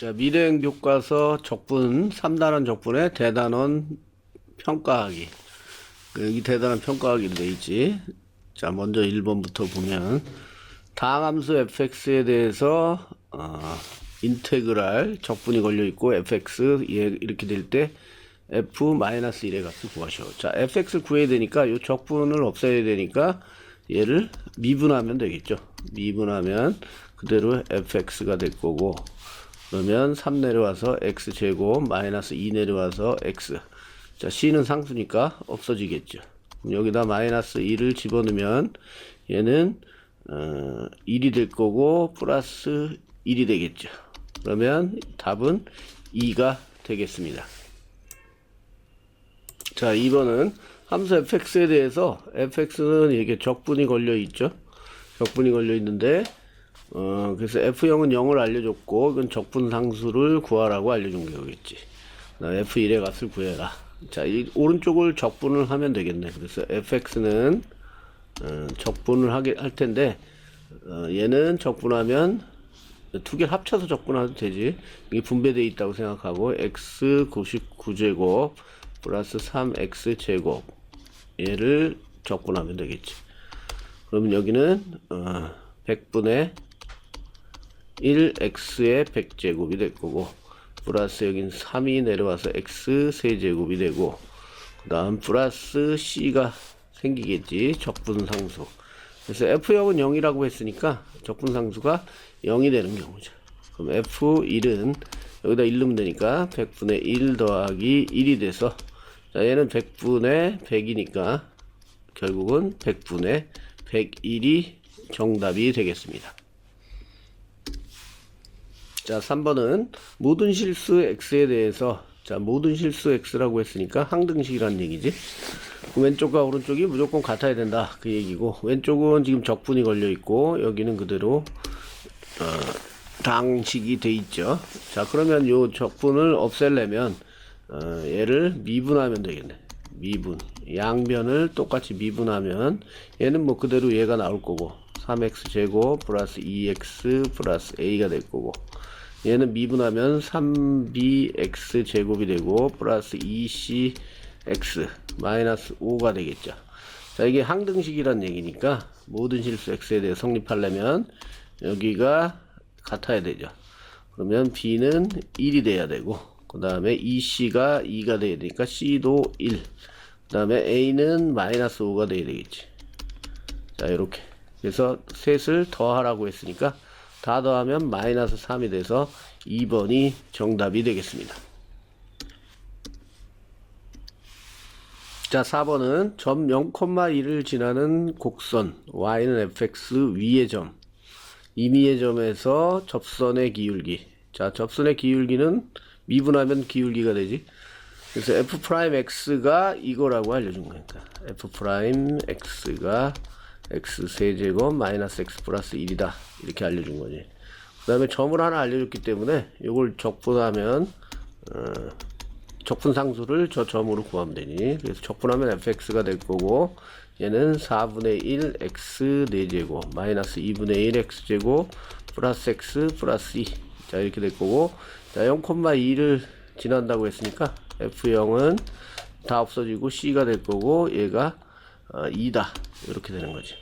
자, 미래행 교과서 적분, 3단원 적분의 대단원 평가하기. 여기 대단원 평가하기로 돼 있지. 자, 먼저 1번부터 보면, 다항함수 fx에 대해서, 인테그랄 적분이 걸려 있고, fx, 이렇게 될 때, f-1의 값을 구하셔. 자, fx를 구해야 되니까, 이 적분을 없애야 되니까, 얘를 미분하면 되겠죠. 미분하면, 그대로 fx가 될 거고, 그러면 3 내려와서 x제곱 마이너스 2 내려와서 x. 자, c는 상수니까 없어지겠죠. 그럼 여기다 마이너스 2를 집어넣으면 얘는 1이 될 거고 플러스 1이 되겠죠. 그러면 답은 2가 되겠습니다. 자, 2번은 함수 fx에 대해서 fx는 이렇게 적분이 걸려 있죠. 적분이 걸려 있는데 그래서 F0은 0을 알려줬고, 이건 적분 상수를 구하라고 알려준 거겠지. F1의 값을 구해라. 자, 이 오른쪽을 적분을 하면 되겠네. 그래서 fx는 적분을 할 텐데, 얘는 적분하면 두 개를 합쳐서 적분해도 되지. 이게 분배되어 있다고 생각하고, x 99제곱 플러스 3x제곱 얘를 적분하면 되겠지. 그러면 여기는 100분의 1x의 100제곱이 될 거고, 플러스 여긴 3이 내려와서 x 세제곱이 되고, 그 다음 플러스 c가 생기겠지. 적분상수. 그래서 f0은 0이라고 했으니까 적분상수가 0이 되는 경우죠. 그럼 f1은 여기다 1 넣으면 되니까 100분의 1 더하기 1이 돼서, 자, 얘는 100분의 100이니까 결국은 100분의 101이 정답이 되겠습니다. 자, 3번은 모든 실수 x에 대해서, 자, 모든 실수 x라고 했으니까 항등식이란 얘기지. 왼쪽과 오른쪽이 무조건 같아야 된다, 그 얘기고, 왼쪽은 지금 적분이 걸려 있고 여기는 그대로 당식이 돼 있죠. 자, 그러면 요 적분을 없애려면 얘를 미분하면 되겠네. 미분, 양변을 똑같이 미분하면 얘는 뭐 그대로 얘가 나올 거고, 3x제곱 플러스 2x 플러스 a가 될 거고, 얘는 미분하면 3bx제곱이 되고 플러스 2cx 마이너스 5가 되겠죠. 자, 이게 항등식이란 얘기니까 모든 실수 x에 대해 성립하려면 여기가 같아야 되죠. 그러면 b는 1이 돼야 되고, 그 다음에 2c가 2가 돼야 되니까 c도 1, 그 다음에 a는 마이너스 5가 돼야 되겠지. 자, 이렇게. 그래서 셋을 더하라고 했으니까 다 더하면 마이너스 3이 돼서 2번이 정답이 되겠습니다. 자, 4번은 점 0,1을 지나는 곡선 y는 fx 위의 점, 임의의 점에서 접선의 기울기. 자, 접선의 기울기는 미분하면 기울기가 되지. 그래서 f'x가 이거라고 알려준 거니까 f'x가 x 세제곱 마이너스 x 플러스 1이다 이렇게 알려준 거지. 그 다음에 점을 하나 알려줬기 때문에 이걸 적분하면 적분상수를 저 점으로 구하면 되니, 그래서 적분하면 fx가 될 거고, 얘는 4분의 1 x 4제곱 마이너스 2분의 1 x제곱 플러스 x 플러스 2. 자, 이렇게 될 거고, 자, 0,2를 지난다고 했으니까 f0은 다 없어지고 c가 될 거고, 얘가 2다 이렇게 되는 거지.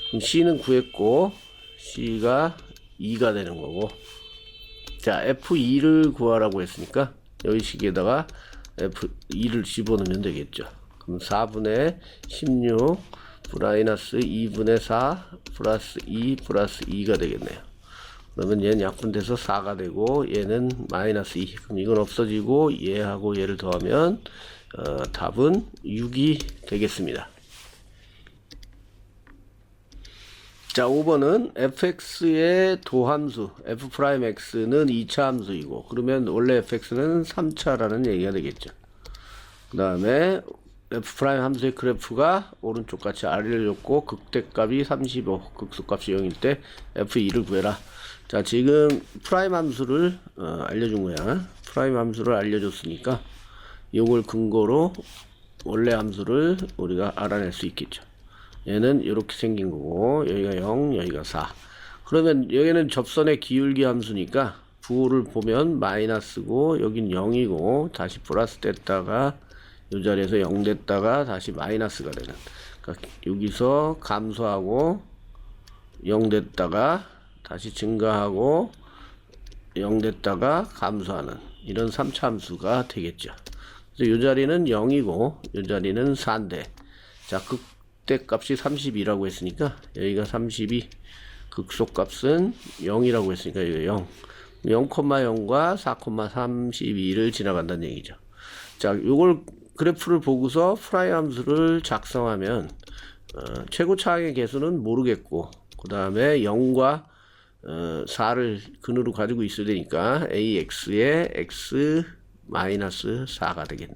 그럼 c는 구했고 c가 2가 되는 거고, 자, f2를 구하라고 했으니까 여기 식에다가 f2를 집어넣으면 되겠죠. 그럼 4분의 16 마이너스 2분의 4 플러스 2 플러스 2가 되겠네요. 그러면 얘는 약분돼서 4가 되고 얘는 마이너스 2. 그럼 이건 없어지고 얘하고 얘를 더하면 답은 6이 되겠습니다. 자, 5번은 fx의 도함수 f'x는 2차 함수이고, 그러면 원래 fx는 3차라는 얘기가 되겠죠. 그 다음에 f' 함수의 그래프가 오른쪽 같이 알려줬고, 극대값이 35, 극소값이 0일 때 f2를 구해라. 자, 지금 프라임 함수를 알려준 거야. 프라임 함수를 알려줬으니까 이걸 근거로 원래 함수를 우리가 알아낼 수 있겠죠. 얘는 이렇게 생긴 거고, 여기가 0, 여기가 4. 그러면 여기는 접선의 기울기 함수니까 부호를 보면 마이너스고 여긴 0이고 다시 플러스 됐다가 이 자리에서 0 됐다가 다시 마이너스가 되는, 그러니까 여기서 감소하고 0 됐다가 다시 증가하고 0 됐다가 감소하는 이런 3차 함수가 되겠죠. 그래서 이 자리는 0이고 이 자리는 4인데, 자 극대값이 32라고 했으니까 여기가 32, 극소값은 0이라고 했으니까 이거 0, 0,0과 4,32를 지나간다는 얘기죠. 자, 요걸 그래프를 보고서 프라이 함수를 작성하면 최고 차항의 개수는 모르겠고 그 다음에 0과 4를 근으로 가지고 있어야 되니까 ax의 x 마이너스 4가 되겠네.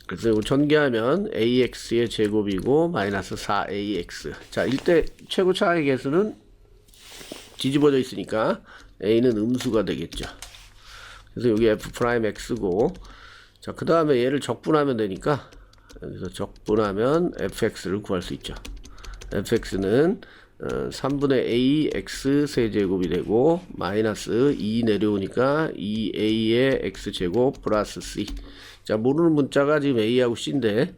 그래서 이거 전개하면 ax의 제곱이고 마이너스 4ax. 자, 이때 최고 차항의 개수는 뒤집어져 있으니까 a는 음수가 되겠죠. 그래서 여기 f 프라임 x고, 자, 그 다음에 얘를 적분하면 되니까 여기서 적분하면 fx를 구할 수 있죠. fx는 3분의 a x 세제곱이 되고 마이너스 2 내려오니까 2a의 x제곱 플러스 c. 자, 모르는 문자가 지금 a하고 c인데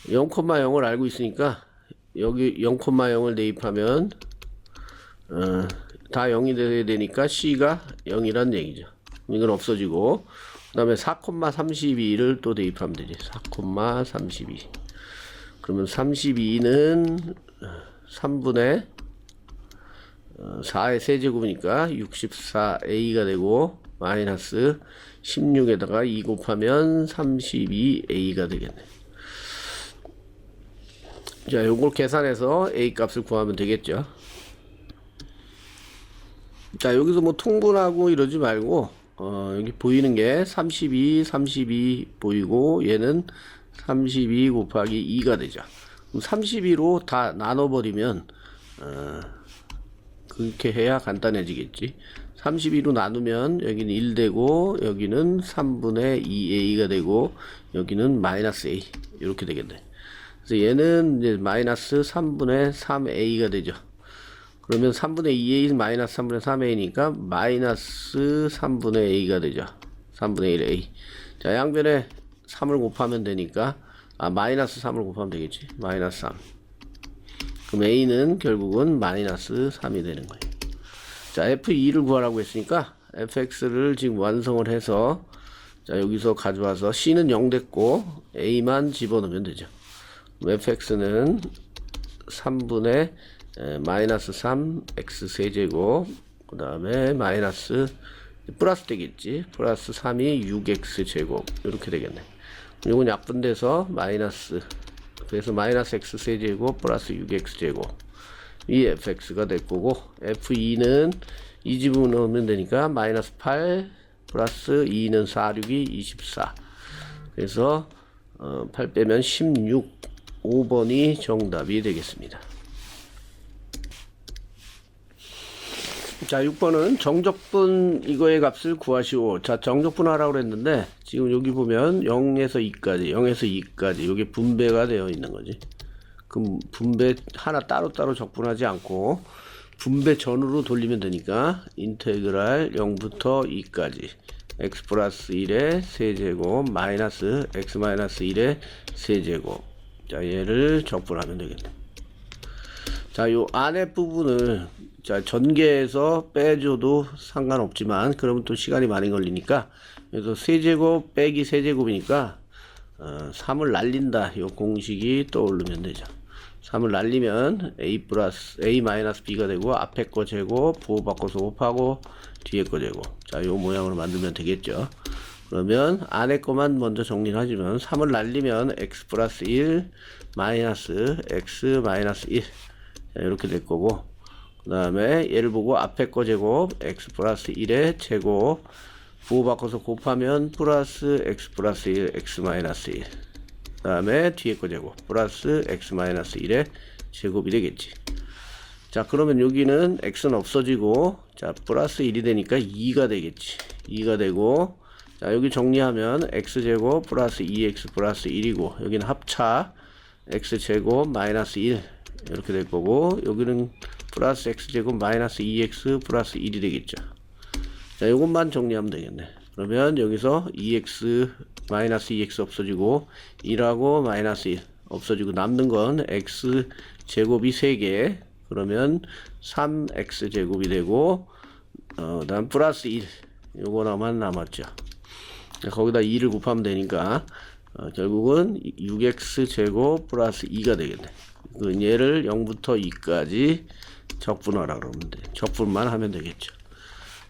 0,0을 알고 있으니까 여기 0,0을 대입하면 다 0이 돼야 되니까 c가 0이란 얘기죠. 이건 없어지고 그 다음에 4,32를 또 대입하면 되지. 4,32. 그러면 32는 3분의 4의 세제곱이니까 64a가 되고 마이너스 16에다가 2 곱하면 32a가 되겠네. 자, 요걸 계산해서 a 값을 구하면 되겠죠. 자, 여기서 뭐 통분하고 이러지 말고 여기 보이는 게 32 보이고 얘는 32 곱하기 2가 되죠. 그럼 32로 다 나눠버리면 그렇게 해야 간단해지겠지. 32로 나누면 여기는 1 되고 여기는 3분의 2a가 되고 여기는 마이너스 a 이렇게 되겠네. 그래서 얘는 이제 마이너스 3분의 3a가 되죠. 그러면 3분의 2a 마이너스 3분의 3a니까 마이너스 3분의 a가 되죠. 3분의 1a. 자, 양변에 3을 곱하면 되니까 마이너스 3을 곱하면 되겠지. 마이너스 3. 그럼 a는 결국은 마이너스 3이 되는 거예요. 자, f2를 구하라고 했으니까 fx를 지금 완성을 해서 자, 여기서 가져와서 c는 0 됐고 a만 집어넣으면 되죠. 그럼 fx는 3분의 마이너스 3 x 세제곱 그 다음에 마이너스 플러스 되겠지. 플러스 3이 6x 제곱 이렇게 되겠네. 이건 약분돼서 마이너스, 그래서 마이너스 x 세제곱 플러스 6x 제곱 이 fx가 될 거고, f2는 이 집어넣으면 되니까 마이너스 8 플러스 2는 4, 6이 24. 그래서 8 빼면 16, 5번이 정답이 되겠습니다. 자, 6번은 정적분 이거의 값을 구하시오. 자, 정적분 하라고 그랬는데 지금 여기 보면 0에서 2까지 0에서 2까지 여기 분배가 되어 있는 거지. 그럼 분배 하나 따로따로 적분하지 않고 분배 전으로 돌리면 되니까 인테그랄 0부터 2까지 x 플러스 1의 세제곱 마이너스 x 마이너스 1의 세제곱. 자, 얘를 적분하면 되겠네. 자, 요 안에 부분을 자, 전개해서 빼줘도 상관없지만 그러면 또 시간이 많이 걸리니까 그래서 세제곱 빼기 세제곱이니까 3을 날린다. 요 공식이 떠오르면 되죠. 3을 날리면 a 플러스 a 마이너스 b가 되고 앞에 거 제곱 부호 바꿔서 곱하고 뒤에 거 제곱. 자, 요 모양으로 만들면 되겠죠. 그러면 안에 거만 먼저 정리를 하지만 3을 날리면 x 플러스 1 마이너스 x 마이너스 1 자, 이렇게 될 거고, 그 다음에 얘를 보고 앞에 거 제곱 x 플러스 1의 제곱 부호 바꿔서 곱하면 플러스 x 플러스 1 x 마이너스 1 그 다음에 뒤에 거 제곱 플러스 x 마이너스 1의 제곱이 되겠지. 자, 그러면 여기는 x는 없어지고 자 플러스 1이 되니까 2가 되겠지. 2가 되고 자 여기 정리하면 x제곱 플러스 2x 플러스 1이고 여기는 합차 x제곱 마이너스 1 이렇게 될 거고 여기는 플러스 x제곱 마이너스 2x 플러스 1이 되겠죠. 자, 이것만 정리하면 되겠네. 그러면 여기서 2x 마이너스 2x 없어지고 1하고 마이너스 1 없어지고 남는 건 x 제곱이 3개. 그러면 3x 제곱이 되고 그다음 플러스 1 요거만 남았죠. 거기다 2를 곱하면 되니까 결국은 6x 제곱 플러스 2가 되겠네. 얘를 0부터 2까지 적분하라 그러면 돼. 적분만 하면 되겠죠.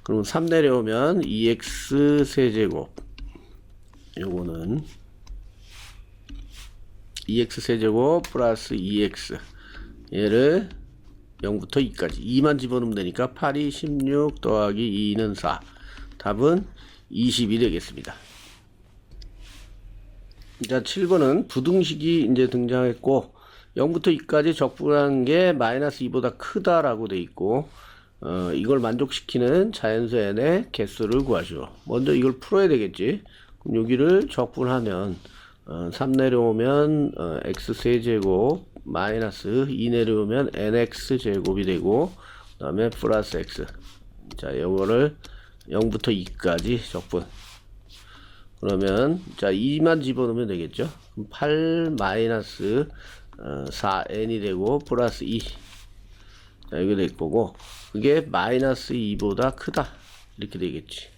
그럼 3 내려오면 2x 세제곱, 요거는 2x 세제곱 플러스 2x, 얘를 0부터 2까지 2만 집어넣으면 되니까 8이 16 더하기 2는 4, 답은 20이 되겠습니다. 자, 7번은 부등식이 이제 등장했고 0부터 2까지 적분한 게 마이너스 2보다 크다라고 돼 있고 이걸 만족시키는 자연수 n의 개수를 구하죠. 먼저 이걸 풀어야 되겠지. 그럼 여기를 적분하면 3 내려오면 x 세제곱 마이너스 2 내려오면 nx 제곱이 되고 그 다음에 플러스 x. 자, 이거를 0부터 2까지 적분. 그러면 자 2만 집어넣으면 되겠죠. 그럼 8 마이너스 4n이 되고 플러스 2. 자, 이게 될 거고 그게 마이너스 2보다 크다 이렇게 되겠지.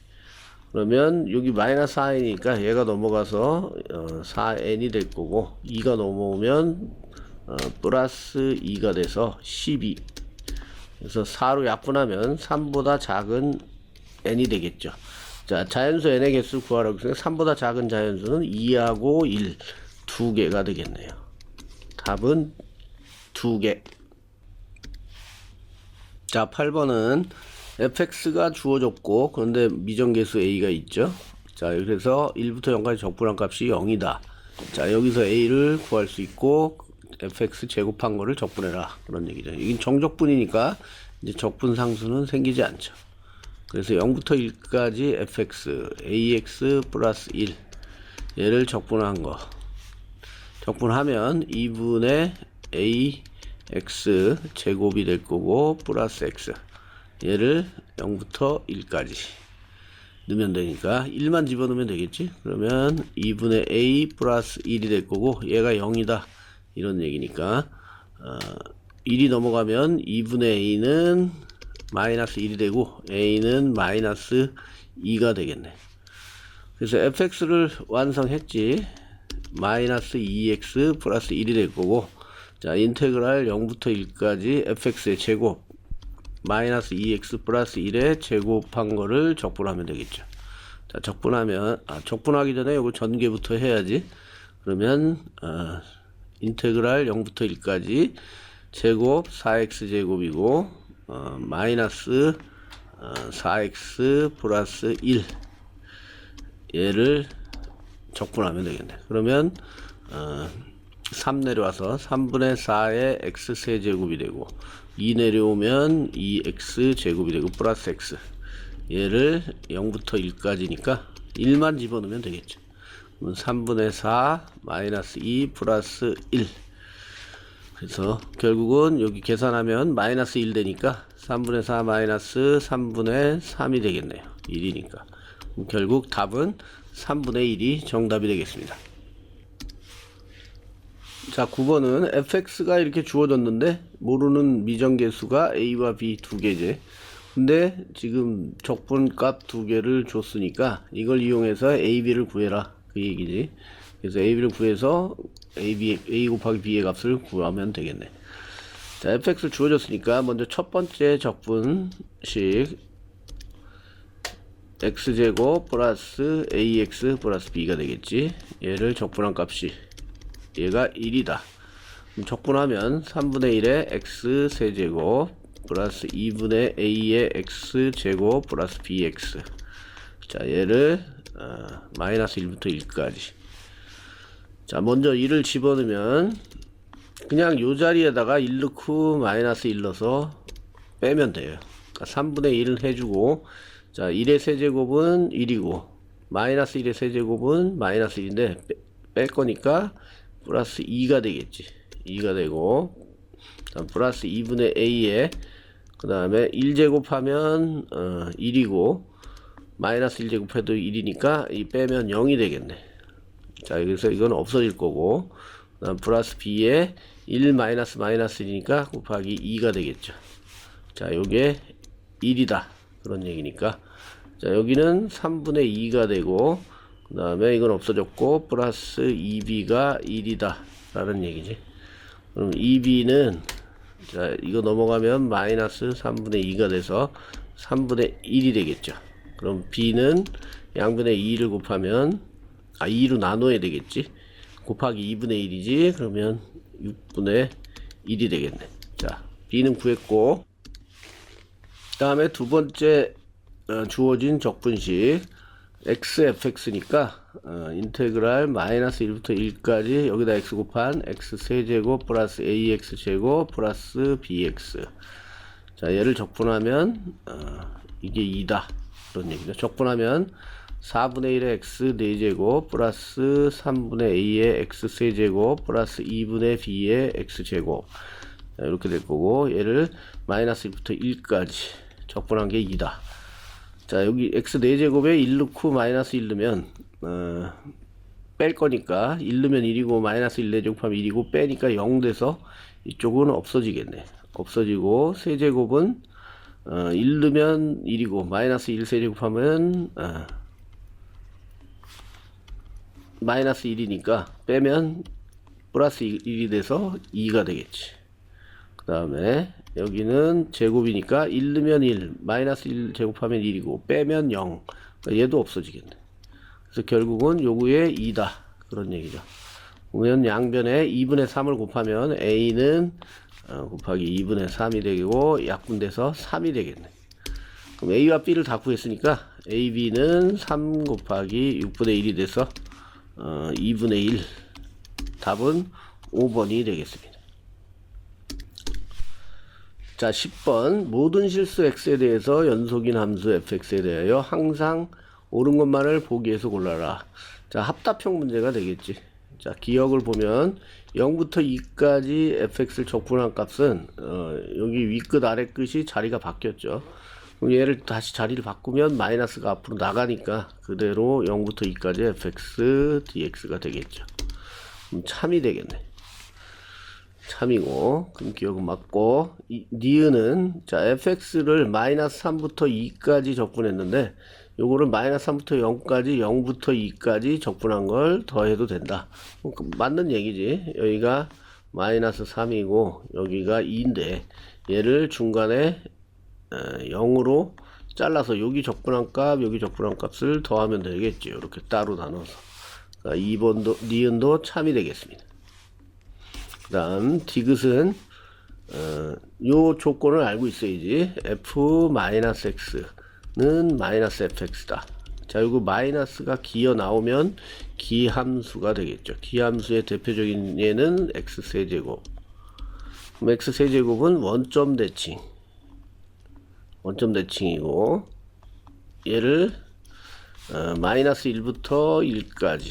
그러면 여기 마이너스 4n이니까 얘가 넘어가서 4n이 될 거고 2가 넘어오면 플러스 2가 돼서 12. 그래서 4로 약분하면 3보다 작은 n이 되겠죠. 자, 자연수 n의 개수를 구하라고 했으니까 3보다 작은 자연수는 2하고 1 두 개가 되겠네요. 답은 2개. 자, 8번은 fx가 주어졌고 그런데 미정계수 a가 있죠. 자, 그래서 1부터 0까지 적분한 값이 0이다. 자, 여기서 a를 구할 수 있고 fx 제곱한 거를 적분해라 그런 얘기죠. 이긴 정적분이니까 이제 적분 상수는 생기지 않죠. 그래서 0부터 1까지 fx ax 플러스 1 얘를 적분한 거 적분하면 2분의 ax 제곱이 될 거고 플러스 x 얘를 0부터 1까지 넣으면 되니까 1만 집어넣으면 되겠지. 그러면 2분의 a 플러스 1이 될 거고 얘가 0이다 이런 얘기니까 1이 넘어가면 2분의 a는 마이너스 1이 되고 a는 마이너스 2가 되겠네. 그래서 fx를 완성했지. 마이너스 2x 플러스 1이 될 거고 자 인테그랄 0부터 1까지 fx의 제곱 마이너스 2x 플러스 1의 제곱한 거를 적분하면 되겠죠. 자 적분하면 적분하기 전에 이거 전개부터 해야지. 그러면 인테그랄 0부터 1까지 제곱 4x 제곱이고 마이너스 4x 플러스 1 얘를 적분하면 되겠네. 그러면 3 내려와서 3분의 4의 x 세제곱이 되고 2 내려오면 2x 제곱이 되고 플러스 x 얘를 0부터 1까지니까 1만 집어넣으면 되겠죠. 그러면 3분의 4 마이너스 2 플러스 1 그래서 결국은 여기 계산하면 마이너스 1 되니까 3분의 4 마이너스 3분의 3이 되겠네요. 1이니까 결국 답은 3분의 1이 정답이 되겠습니다. 자 9번은 fx가 이렇게 주어졌는데 모르는 미정계수가 a와 b 두 개제. 근데 지금 적분값 두 개를 줬으니까 이걸 이용해서 a, b를 구해라 그 얘기지. 그래서 a, b를 구해서 a 곱하기 b의 값을 구하면 되겠네. 자 fx 주어졌으니까 먼저 첫 번째 적분식 x제곱 플러스 ax 플러스 b가 되겠지. 얘를 적분한 값이 얘가 1이다. 그럼 적분하면 3분의 1의 x 세제곱 플러스 2분의 a의 x 제곱 플러스 bx. 자 얘를 마이너스 1부터 1까지. 자 먼저 1을 집어넣으면 그냥 요 자리에다가 1 넣고 마이너스 1 넣어서 빼면 돼요. 그러니까 3분의 1을 해주고 자 1의 세제곱은 1이고 마이너스 1의 세제곱은 마이너스 1인데 뺄 거니까 플러스 2가 되겠지. 2가 되고 플러스 2분의 a에 그 다음에 1제곱하면 1이고 마이너스 1제곱 해도 1이니까 이 빼면 0이 되겠네. 자, 그래서 이건 없어질 거고, 그다음 플러스 b에 1 마이너스 마이너스 1이니까 곱하기 2가 되겠죠. 자, 요게 1이다. 그런 얘기니까. 자, 여기는 3분의 2가 되고, 그 다음에 이건 없어졌고, 플러스 2b가 1이다. 라는 얘기지. 그럼 2b는, 자, 이거 넘어가면 마이너스 3분의 2가 돼서 3분의 1이 되겠죠. 그럼 b는 양분의 2를 곱하면, 2로 나눠야 되겠지. 곱하기 2분의 1이지. 그러면 6분의 1이 되겠네. 자, b는 구했고, 그 다음에 두 번째 주어진 적분식 xfx니까 인테그랄 마이너스 1부터 1까지 여기다 x 곱한 x 세제곱 플러스 ax 제곱 플러스 bx. 자, 얘를 적분하면 이게 2다. 그런 얘기죠. 적분하면 4분의 1의 x 4제곱 플러스 3분의 a의 x 세제곱 플러스 2분의 b의 x 제곱. 자, 이렇게 될 거고, 얘를 마이너스 1부터 1까지 적분한 게 2다. 자, 여기 x 4제곱에 1 넣고 마이너스 1 넣으면 뺄 거니까 1 넣으면 1이고 마이너스 1 4제곱하면 1이고 빼니까 0 돼서 이쪽은 없어지겠네. 없어지고 세제곱은 1 넣으면 1이고 마이너스 1 세제곱하면 마이너스 1이니까 빼면 플러스 1이 돼서 2가 되겠지. 그 다음에 여기는 제곱이니까 1 넣으면 1, 마이너스 1 제곱하면 1이고 빼면 0. 그러니까 얘도 없어지겠네. 그래서 결국은 요구의 2다. 그런 얘기죠. 그러면 양변에 2분의 3을 곱하면 a는 곱하기 2분의 3이 되고 약분돼서 3이 되겠네. 그럼 a와 b를 다 구했으니까 a, b는 3 곱하기 6분의 1이 돼서 2분의 1. 답은 5번이 되겠습니다. 자, 10번 모든 실수 x에 대해서 연속인 함수 fx에 대하여 항상 옳은 것만을 보기에서 골라라. 자, 합답형 문제가 되겠지. 자, 기억을 보면 0부터 2까지 fx를 적분한 값은 여기 위끝 아래끝이 자리가 바뀌었죠. 그럼 얘를 다시 자리를 바꾸면 마이너스가 앞으로 나가니까 그대로 0부터 2까지 fx dx가 되겠죠. 그럼 참이 되겠네. 참이고, 그럼 기억은 맞고, 니은은, 자, fx를 마이너스 3부터 2까지 적분했는데, 요거를 마이너스 3부터 0까지, 0부터 2까지 적분한 걸 더해도 된다. 맞는 얘기지. 여기가 마이너스 3이고, 여기가 2인데, 얘를 중간에 0으로 잘라서 여기 적분한 값, 여기 적분한 값을 더하면 되겠죠. 이렇게 따로 나눠서. 그러니까 2번도, 니은도 참이 되겠습니다. 그 다음 디귿은 요 조건을 알고 있어야지. f-x는 마이너스 fx다. 자, 이거 마이너스가 기어 나오면 기함수가 되겠죠. 기함수의 대표적인 예는 x세제곱. 그럼 x세제곱은 원점 대칭. 원점 대칭이고, 얘를 마이너스 1부터 1까지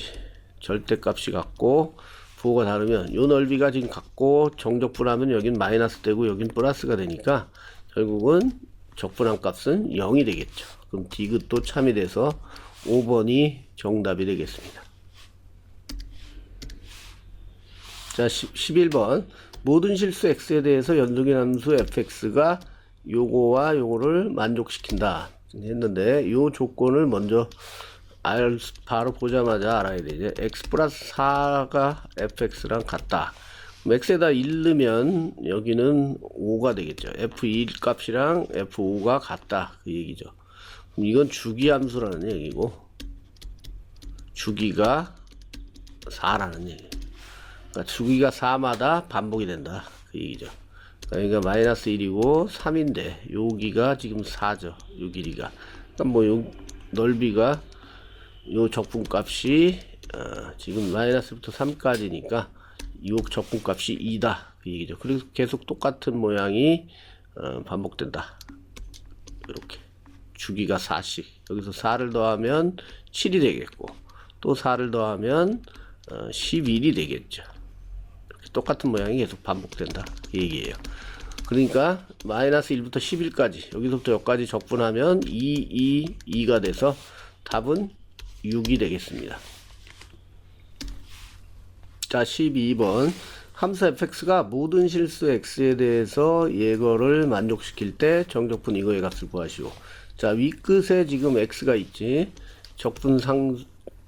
절대값이 같고, 부호가 다르면 요 넓이가 지금 같고 정적분하면 여긴 마이너스 되고 여긴 플러스가 되니까 결국은 적분한 값은 0이 되겠죠. 그럼 디귿도 참이 돼서 5번이 정답이 되겠습니다. 자, 11번 모든 실수 x에 대해서 연속인 함수 fx가 요거와 요거를 만족시킨다 했는데, 요 조건을 먼저 바로 보자마자 알아야 되죠. x 플러스 4가 fx랑 같다. 그럼 x에다 1 넣으면 여기는 5가 되겠죠. f1 값이랑 f5가 같다. 그 얘기죠. 그럼 이건 주기함수라는 얘기고, 주기가 4라는 얘기. 그러니까 주기가 4마다 반복이 된다. 그 얘기죠. 그러니까 마이너스 1이고 3인데 여기가 지금 4죠. 요 길이가. 그러니까 뭐 요 넓이가 요 적분값이 지금 마이너스부터 3까지니까 요 적분값이 2다. 그 얘기죠. 그래서 계속 똑같은 모양이 반복된다. 이렇게 주기가 4씩. 여기서 4를 더하면 7이 되겠고, 또 4를 더하면 11이 되겠죠. 이렇게 똑같은 모양이 계속 반복된다. 그 얘기예요. 그러니까 마이너스 1부터 11까지 여기서부터 여기까지 적분하면 2가 돼서 답은 6이 되겠습니다. 자, 12번. 함수 fx가 모든 실수 x에 대해서 예거를 만족시킬 때 정적분 이거의 값을 구하시오. 자, 윗끝에 지금 x가 있지.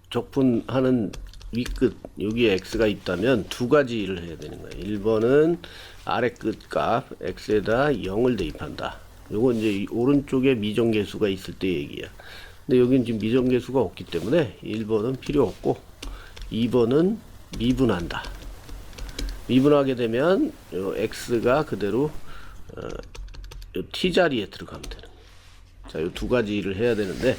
적분하는 윗끝 여기에 x가 있다면 두 가지 일을 해야 되는 거예요. 1번은 아래 끝 값 x에다 0을 대입한다. 요건 이제 오른쪽에 미정계수가 있을 때 얘기야. 근데 여기는 지금 미정계수가 없기 때문에 1번은 필요 없고 2번은 미분한다. 미분하게 되면 요 x가 그대로 요 t자리에 들어가면 되는 거예요. 자, 요 두 가지 일을 해야 되는데,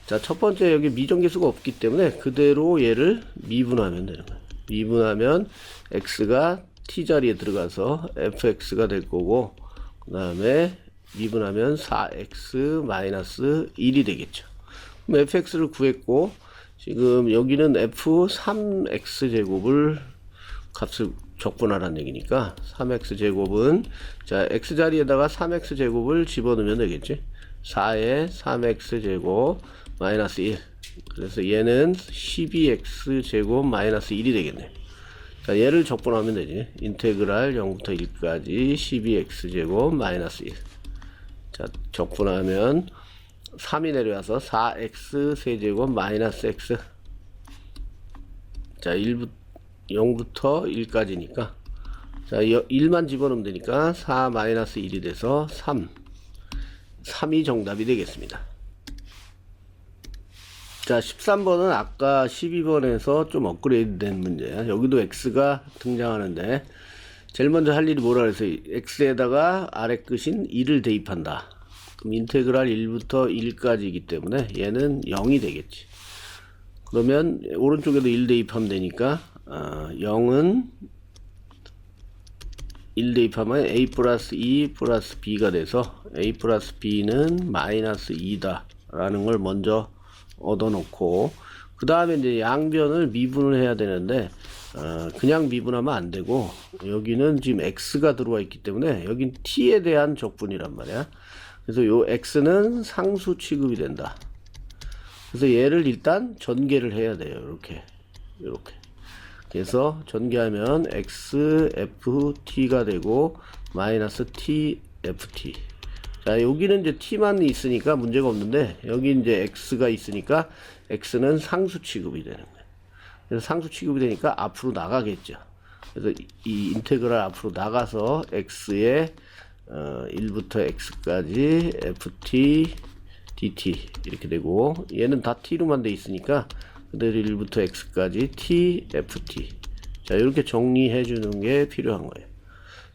자, 첫 번째 여기 미정계수가 없기 때문에 그대로 얘를 미분하면 되는 거예요. 미분하면 x가 t자리에 들어가서 fx가 될 거고, 그 다음에 미분하면 4x-1이 되겠죠. 그럼 fx를 구했고, 지금 여기는 f3x제곱을 값을 적분하라는 얘기니까 3x제곱은 자 x자리에다가 3x제곱을 집어넣으면 되겠지. 4에 3x제곱 마이너스 1. 그래서 얘는 12x제곱 마이너스 1이 되겠네. 자, 얘를 적분하면 되지. 인테그랄 0부터 1까지 12x제곱 마이너스 1. 자, 적분하면 3이 내려와서 4x 세제곱 마이너스 x. 자, 0부터 1까지니까 자 1만 집어넣으면 되니까 4 마이너스 1이 돼서 3이 정답이 되겠습니다. 자, 13번은 아까 12번에서 좀 업그레이드 된 문제야. 여기도 x가 등장하는데 제일 먼저 할 일이 뭐라 그래서 x에다가 아래 끝인 1을 대입한다. 그럼 인테그랄 1부터 1까지이기 때문에 얘는 0이 되겠지. 그러면 오른쪽에도 1 대입하면 되니까 0은 1 대입하면 a 플러스 2 플러스 b가 돼서 a 플러스 b는 마이너스 2다 라는 걸 먼저 얻어놓고, 그 다음에 이제 양변을 미분을 해야 되는데 그냥 미분하면 안 되고 여기는 지금 x가 들어와 있기 때문에 여긴 t에 대한 적분이란 말이야. 그래서 요 x는 상수 취급이 된다. 그래서 얘를 일단 전개를 해야 돼요. 이렇게 그래서 전개하면 xft가 되고 마이너스 tft. 자, 여기는 이제 t만 있으니까 문제가 없는데 여기 이제 x가 있으니까 x는 상수 취급이 되는 거예요. 그래서 상수 취급이 되니까 앞으로 나가겠죠. 그래서 이 인테그랄 앞으로 나가서 x에 1부터 x까지 ft dt 이렇게 되고, 얘는 다 t로만 돼 있으니까 그대로 1부터 x까지 t ft. 자, 이렇게 정리해 주는 게 필요한 거예요.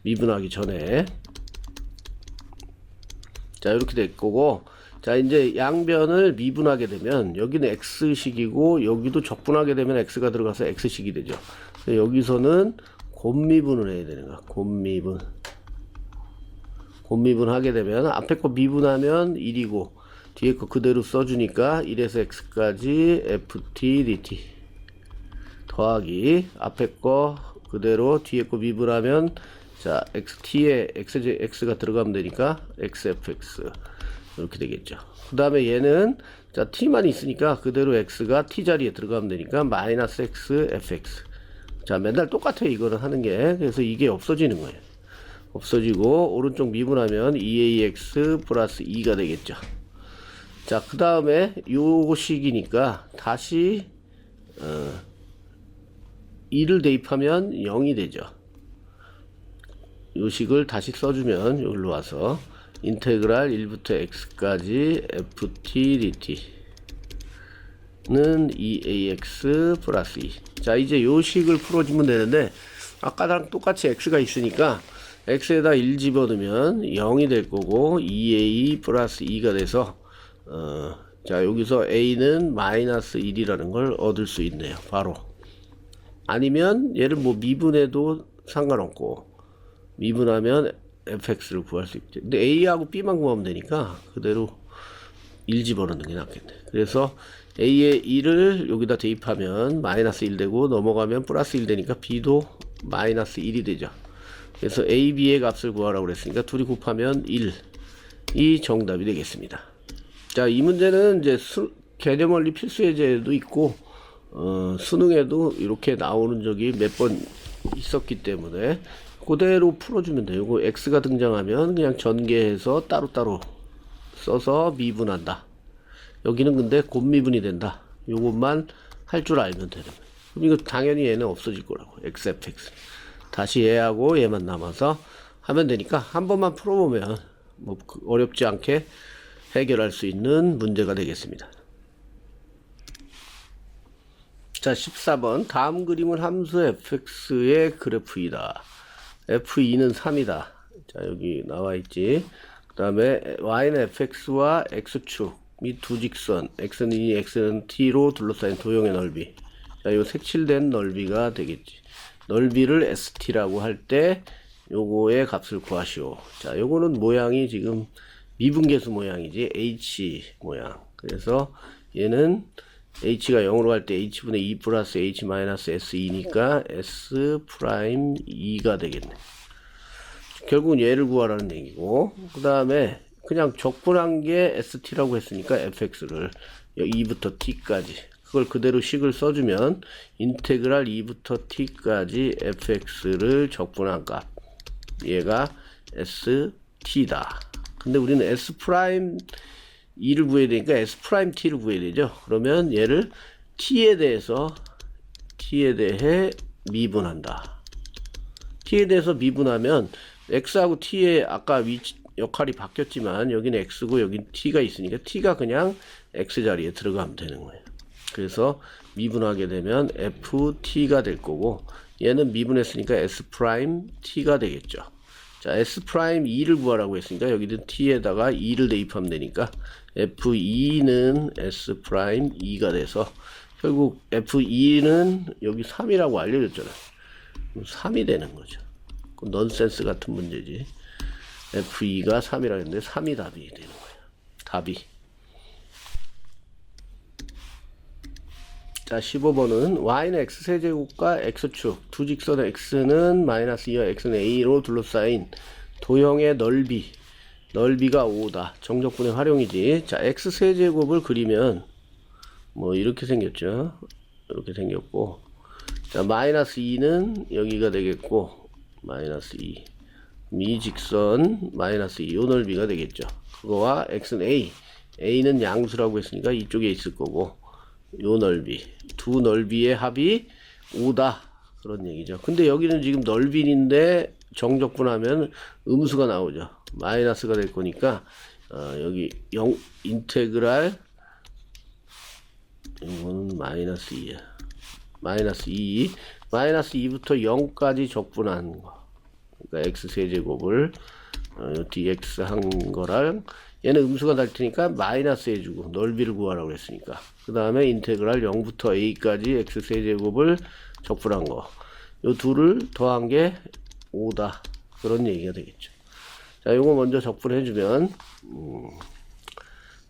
미분하기 전에. 자, 이렇게 될 거고, 자, 이제 양변을 미분하게 되면 여기는 x식이고 여기도 적분하게 되면 x가 들어가서 x식이 되죠. 여기서는 곱미분을 해야 되는 거야. 곱미분 하게 되면 앞에 거 미분하면 1이고 뒤에 거 그대로 써주니까 1에서 x까지 ft dt 더하기 앞에 거 그대로 뒤에 거 미분하면 자 xt에 x가 들어가면 되니까 xfx 이렇게 되겠죠. 그 다음에 얘는 자 t만 있으니까 그대로 x가 t 자리에 들어가면 되니까 마이너스 x fx. 자, 맨날 똑같아요 이거는 하는 게. 그래서 이게 없어지는 거예요. 없어지고 오른쪽 미분하면 2ax 플러스 2가 되겠죠. 자, 그 다음에 요 식이니까 다시 2를 대입하면 0이 되죠. 요 식을 다시 써주면 여기로 와서 인테그랄 1부터 x까지 ft dt는 2ax 플러스 2. 자, 이제 요 식을 풀어주면 되는데 아까랑 똑같이 x가 있으니까 x에다 1 집어넣으면 0이 될 거고 2a 플러스 2가 돼서 자, 여기서 a는 마이너스 1이라는 걸 얻을 수 있네요. 바로. 아니면 얘를 뭐 미분해도 상관없고 미분하면 fx를 구할 수 있죠. 근데 a하고 b만 구하면 되니까 그대로 1 집어넣는 게 낫겠네. 그래서 a의 1을 여기다 대입하면 마이너스 1 되고 넘어가면 플러스 1 되니까 b도 마이너스 1이 되죠. 그래서 a, b의 값을 구하라고 그랬으니까 둘이 곱하면 1이 정답이 되겠습니다. 자, 이 문제는 이제 개념 원리 필수 예제도 있고 수능에도 이렇게 나오는 적이 몇 번 있었기 때문에 그대로 풀어주면 돼요. 이거 x가 등장하면 그냥 전개해서 따로따로 써서 미분한다. 여기는 근데 곱미분이 된다. 요것만 할 줄 알면 되는 거예요. 그럼 이거 당연히 얘는 없어질 거라고. xfx. 다시 얘하고 얘만 남아서 하면 되니까 한 번만 풀어보면 뭐 어렵지 않게 해결할 수 있는 문제가 되겠습니다. 자, 14번. 다음 그림은 함수 fx의 그래프이다. f2는 3이다. 자, 여기 나와 있지. 그 다음에 y는 fx와 x축 및 두 직선 x는 2, x는 t로 둘러싸인 도형의 넓이. 자, 요 색칠된 넓이가 되겠지. 넓이를 st라고 할 때 요거의 값을 구하시오. 자, 요거는 모양이 지금 미분계수 모양이지. h 모양. 그래서 얘는 h가 0으로 갈 때 h분의 2 플러스 h 마이너스 s2니까 s 프라임 2가 되겠네. 결국은 얘를 구하라는 얘기고, 그 다음에 그냥 적분한 게 st라고 했으니까 fx를 2부터 t까지 그걸 그대로 식을 써주면 인테그랄 2부터 t까지 fx를 적분한 값, 얘가 st다. 근데 우리는 s 프라임 2를 구해야 되니까 s 프라임 t를 구해야 되죠. 그러면 얘를 t에 대해 미분한다. t에 대해서 미분하면 x하고 t의 아까 위치 역할이 바뀌었지만 여기는 x고 여긴 t가 있으니까 t가 그냥 x 자리에 들어가면 되는 거예요. 그래서 미분하게 되면 ft가 될 거고, 얘는 미분했으니까 s 프라임 t가 되겠죠. 자, s 프라임 2를 구하라고 했으니까 여기는 t에다가 2를 대입하면 되니까 f2는 s 프라임 2가 돼서 결국 f2는 여기 3이라고 알려줬잖아요. 3이 되는 거죠. 넌센스 같은 문제지. f2가 3이라고 했는데 3이 답이 되는 거예요. 답이. 자, 15번은 y는 x세제곱과 x축 두 직선의 x는 마이너스 2와 x는 a로 둘러싸인 도형의 넓이가 5다. 정적분의 활용이지. 자, x세제곱을 그리면 뭐 이렇게 생겼죠. 이렇게 생겼고, 자, 마이너스 2는 여기가 되겠고, 마이너스 2. 이 직선 마이너스 2, 요 넓이가 되겠죠. 그거와 x는 a는 양수라고 했으니까 이쪽에 있을 거고, 요 넓이, 두 넓이의 합이 5다. 그런 얘기죠. 근데 여기는 지금 넓이인데 정적분하면 음수가 나오죠. 마이너스가 될 거니까 여기 인테그랄, 이거는 마이너스 2야. 마이너스 2, 마이너스 2부터 0까지 적분한 거. 그러니까 x 세제곱을 dx 한 거랑 얘는 음수가 날 테니까 마이너스 해주고 넓이를 구하라고 했으니까, 그 다음에 인테그랄 0부터 a까지 x 세제곱을 적분한 거, 요 둘을 더한 게 5다. 그런 얘기가 되겠죠. 자, 요거 먼저 적분해주면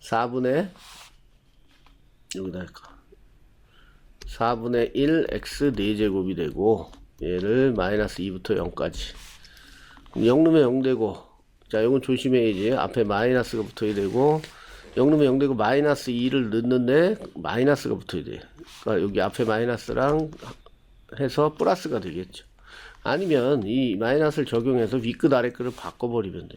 4분의 여기다 할까, 4분의 1 x 4제곱이 되고, 얘를 마이너스 2부터 0까지 0 넣으면 0 되고, 자, 이건 조심해야지. 앞에 마이너스가 붙어야 되고, 0 넣으면 0 되고 마이너스 2를 넣는데 마이너스가 붙어야 돼. 그러니까 여기 앞에 마이너스랑 해서 플러스가 되겠죠. 아니면 이 마이너스를 적용해서 위끝 아래끝을 바꿔버리면 돼.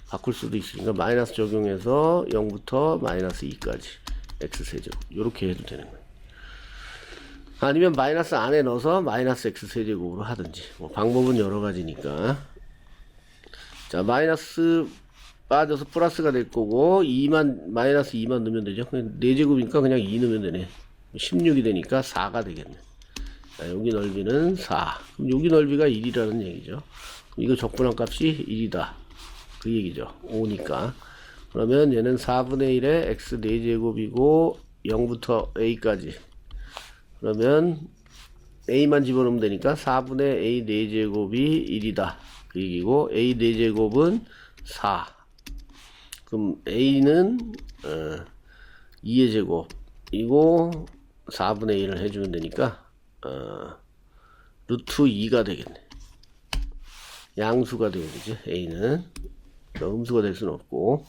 바꿀 수도 있으니까 마이너스 적용해서 0부터 마이너스 2까지 x세제곱 이렇게 해도 되는 거예요. 아니면 마이너스 안에 넣어서 마이너스 x세제곱으로 하든지, 뭐 방법은 여러 가지니까. 자, 마이너스 빠져서 플러스가 될 거고, 마이너스 2만 넣으면 되죠. 그냥 4제곱이니까 그냥 2 넣으면 되네. 16이 되니까 4가 되겠네. 자, 여기 넓이는 4. 그럼 여기 넓이가 1이라는 얘기죠. 그럼 이거 적분한 값이 1이다. 그 얘기죠. 5니까. 그러면 얘는 4분의 1에 x 4제곱이고, 0부터 a까지. 그러면 a만 집어넣으면 되니까 4분의 a 4제곱이 1이다. 그 얘기고, a 4제곱은 4. 그럼 a는 2의 제곱이고 4분의 1을 해주면 되니까 루트 2가 되겠네. 양수가 되어야 되죠. a는 음수가 될 수는 없고.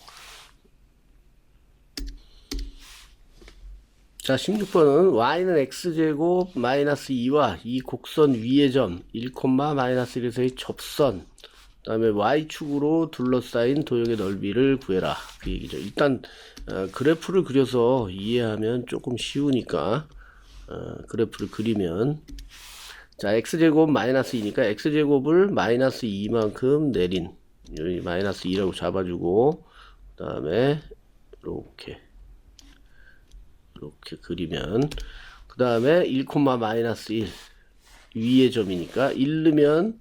자, 16번은 y는 x제곱 마이너스 2와 이 곡선 위의 점 1, 마이너스 1에서의 접선, 그 다음에 y축으로 둘러싸인 도형의 넓이를 구해라, 그 얘기죠. 일단 그래프를 그려서 이해하면 조금 쉬우니까 그래프를 그리면, 자, x제곱 마이너스 2니까 x제곱을 마이너스 2만큼 내린, 여기 마이너스 2라고 잡아주고, 그 다음에 이렇게 그리면, 그 다음에 1, 마이너스 1 위의 점이니까 1 넣으면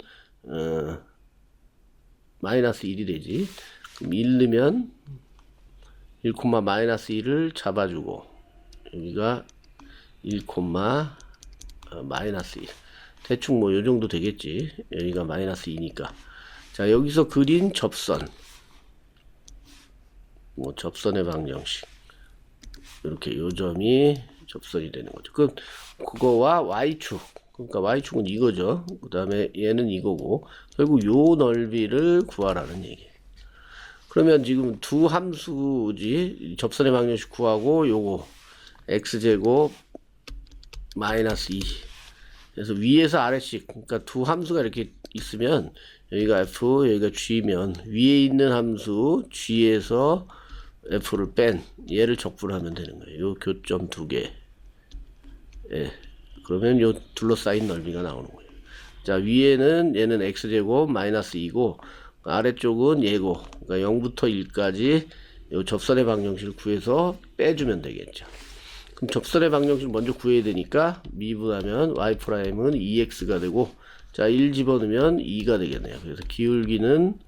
마이너스 1이 되지. 그럼 1 넣으면 1, 마이너스 1을 잡아주고, 여기가 1, 마이너스 1. 대충 뭐 요정도 되겠지. 여기가 마이너스 2니까. 자, 여기서 그린 접선, 뭐 접선의 방정식, 이렇게 요 점이 접선이 되는 거죠. 그거와 y축, 그러니까 y축은 이거죠. 그 다음에 얘는 이거고, 결국 요 넓이를 구하라는 얘기. 그러면 지금 두 함수지, 접선의 방정식 구하고 요거 x제곱 마이너스 2. 그래서 위에서 아래씩, 그러니까 두 함수가 이렇게 있으면 여기가 f, 여기가 g면 위에 있는 함수 g에서 f를 뺀 얘를 적분을 하면 되는 거예요. 요 교점 두 개. 예. 그러면 요 둘러싸인 넓이가 나오는 거예요. 자, 위에는 얘는 x제곱 마이너스 2고 아래쪽은 얘고, 그러니까 0부터 1까지 요 접선의 방정식을 구해서 빼주면 되겠죠. 그럼 접선의 방정식을 먼저 구해야 되니까 미분하면 y'은 2x가 되고, 자, 1 집어넣으면 2가 되겠네요. 그래서 기울기는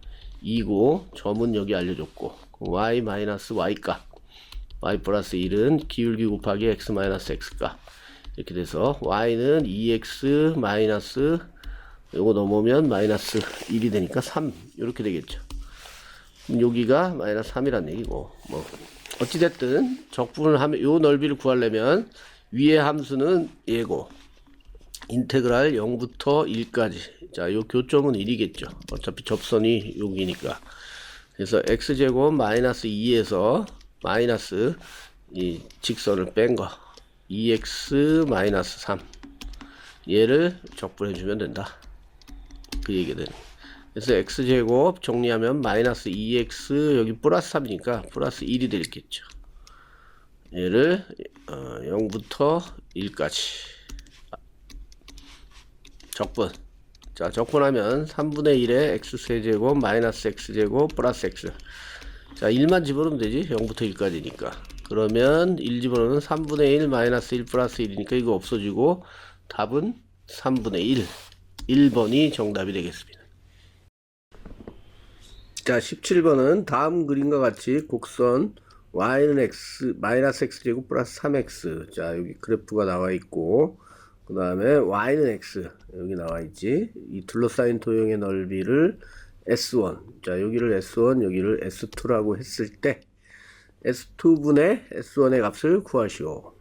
2고 점은 여기 알려줬고, y 마이너스 y값, y 플러스 1은 기울기 곱하기 x 마이너스 x값, 이렇게 돼서 y는 2x 마이너스, 요거 넘으면 마이너스 1이 되니까 3, 이렇게 되겠죠. 여기가 마이너스 3이란 얘기고, 뭐 어찌됐든 적분을 하면, 요 넓이를 구하려면 위의 함수는 얘고, 인테그랄 0부터 1까지, 자, 요 교점은 1이겠죠. 어차피 접선이 여기니까. 그래서 x제곱 마이너스 2에서 마이너스 이 직선을 뺀 거 2x 마이너스 3, 얘를 적분해 주면 된다, 그 얘기가 되는. 그래서 x제곱 정리하면 마이너스 2x, 여기 플러스 3이니까 플러스 1이 되겠죠. 얘를 0부터 1까지 적분. 자, 적분하면 3분의 1에 x세제곱 마이너스 x제곱 플러스 x. 자, 1만 집어넣으면 되지. 0부터 1까지니까. 그러면 1 집어넣으면 3분의 1 마이너스 1 플러스 1이니까 이거 없어지고 답은 3분의 1. 1번이 정답이 되겠습니다. 자, 17번은 다음 그림과 같이 곡선 y는 x, 마이너스 x제곱 플러스 3x. 자, 여기 그래프가 나와 있고, 그 다음에 y는 x, 여기 나와 있지. 이 둘러싸인 도형의 넓이를 S1, 자, 여기를 S1, 여기를 S2라고 했을 때 S2분의 S1의 값을 구하시오.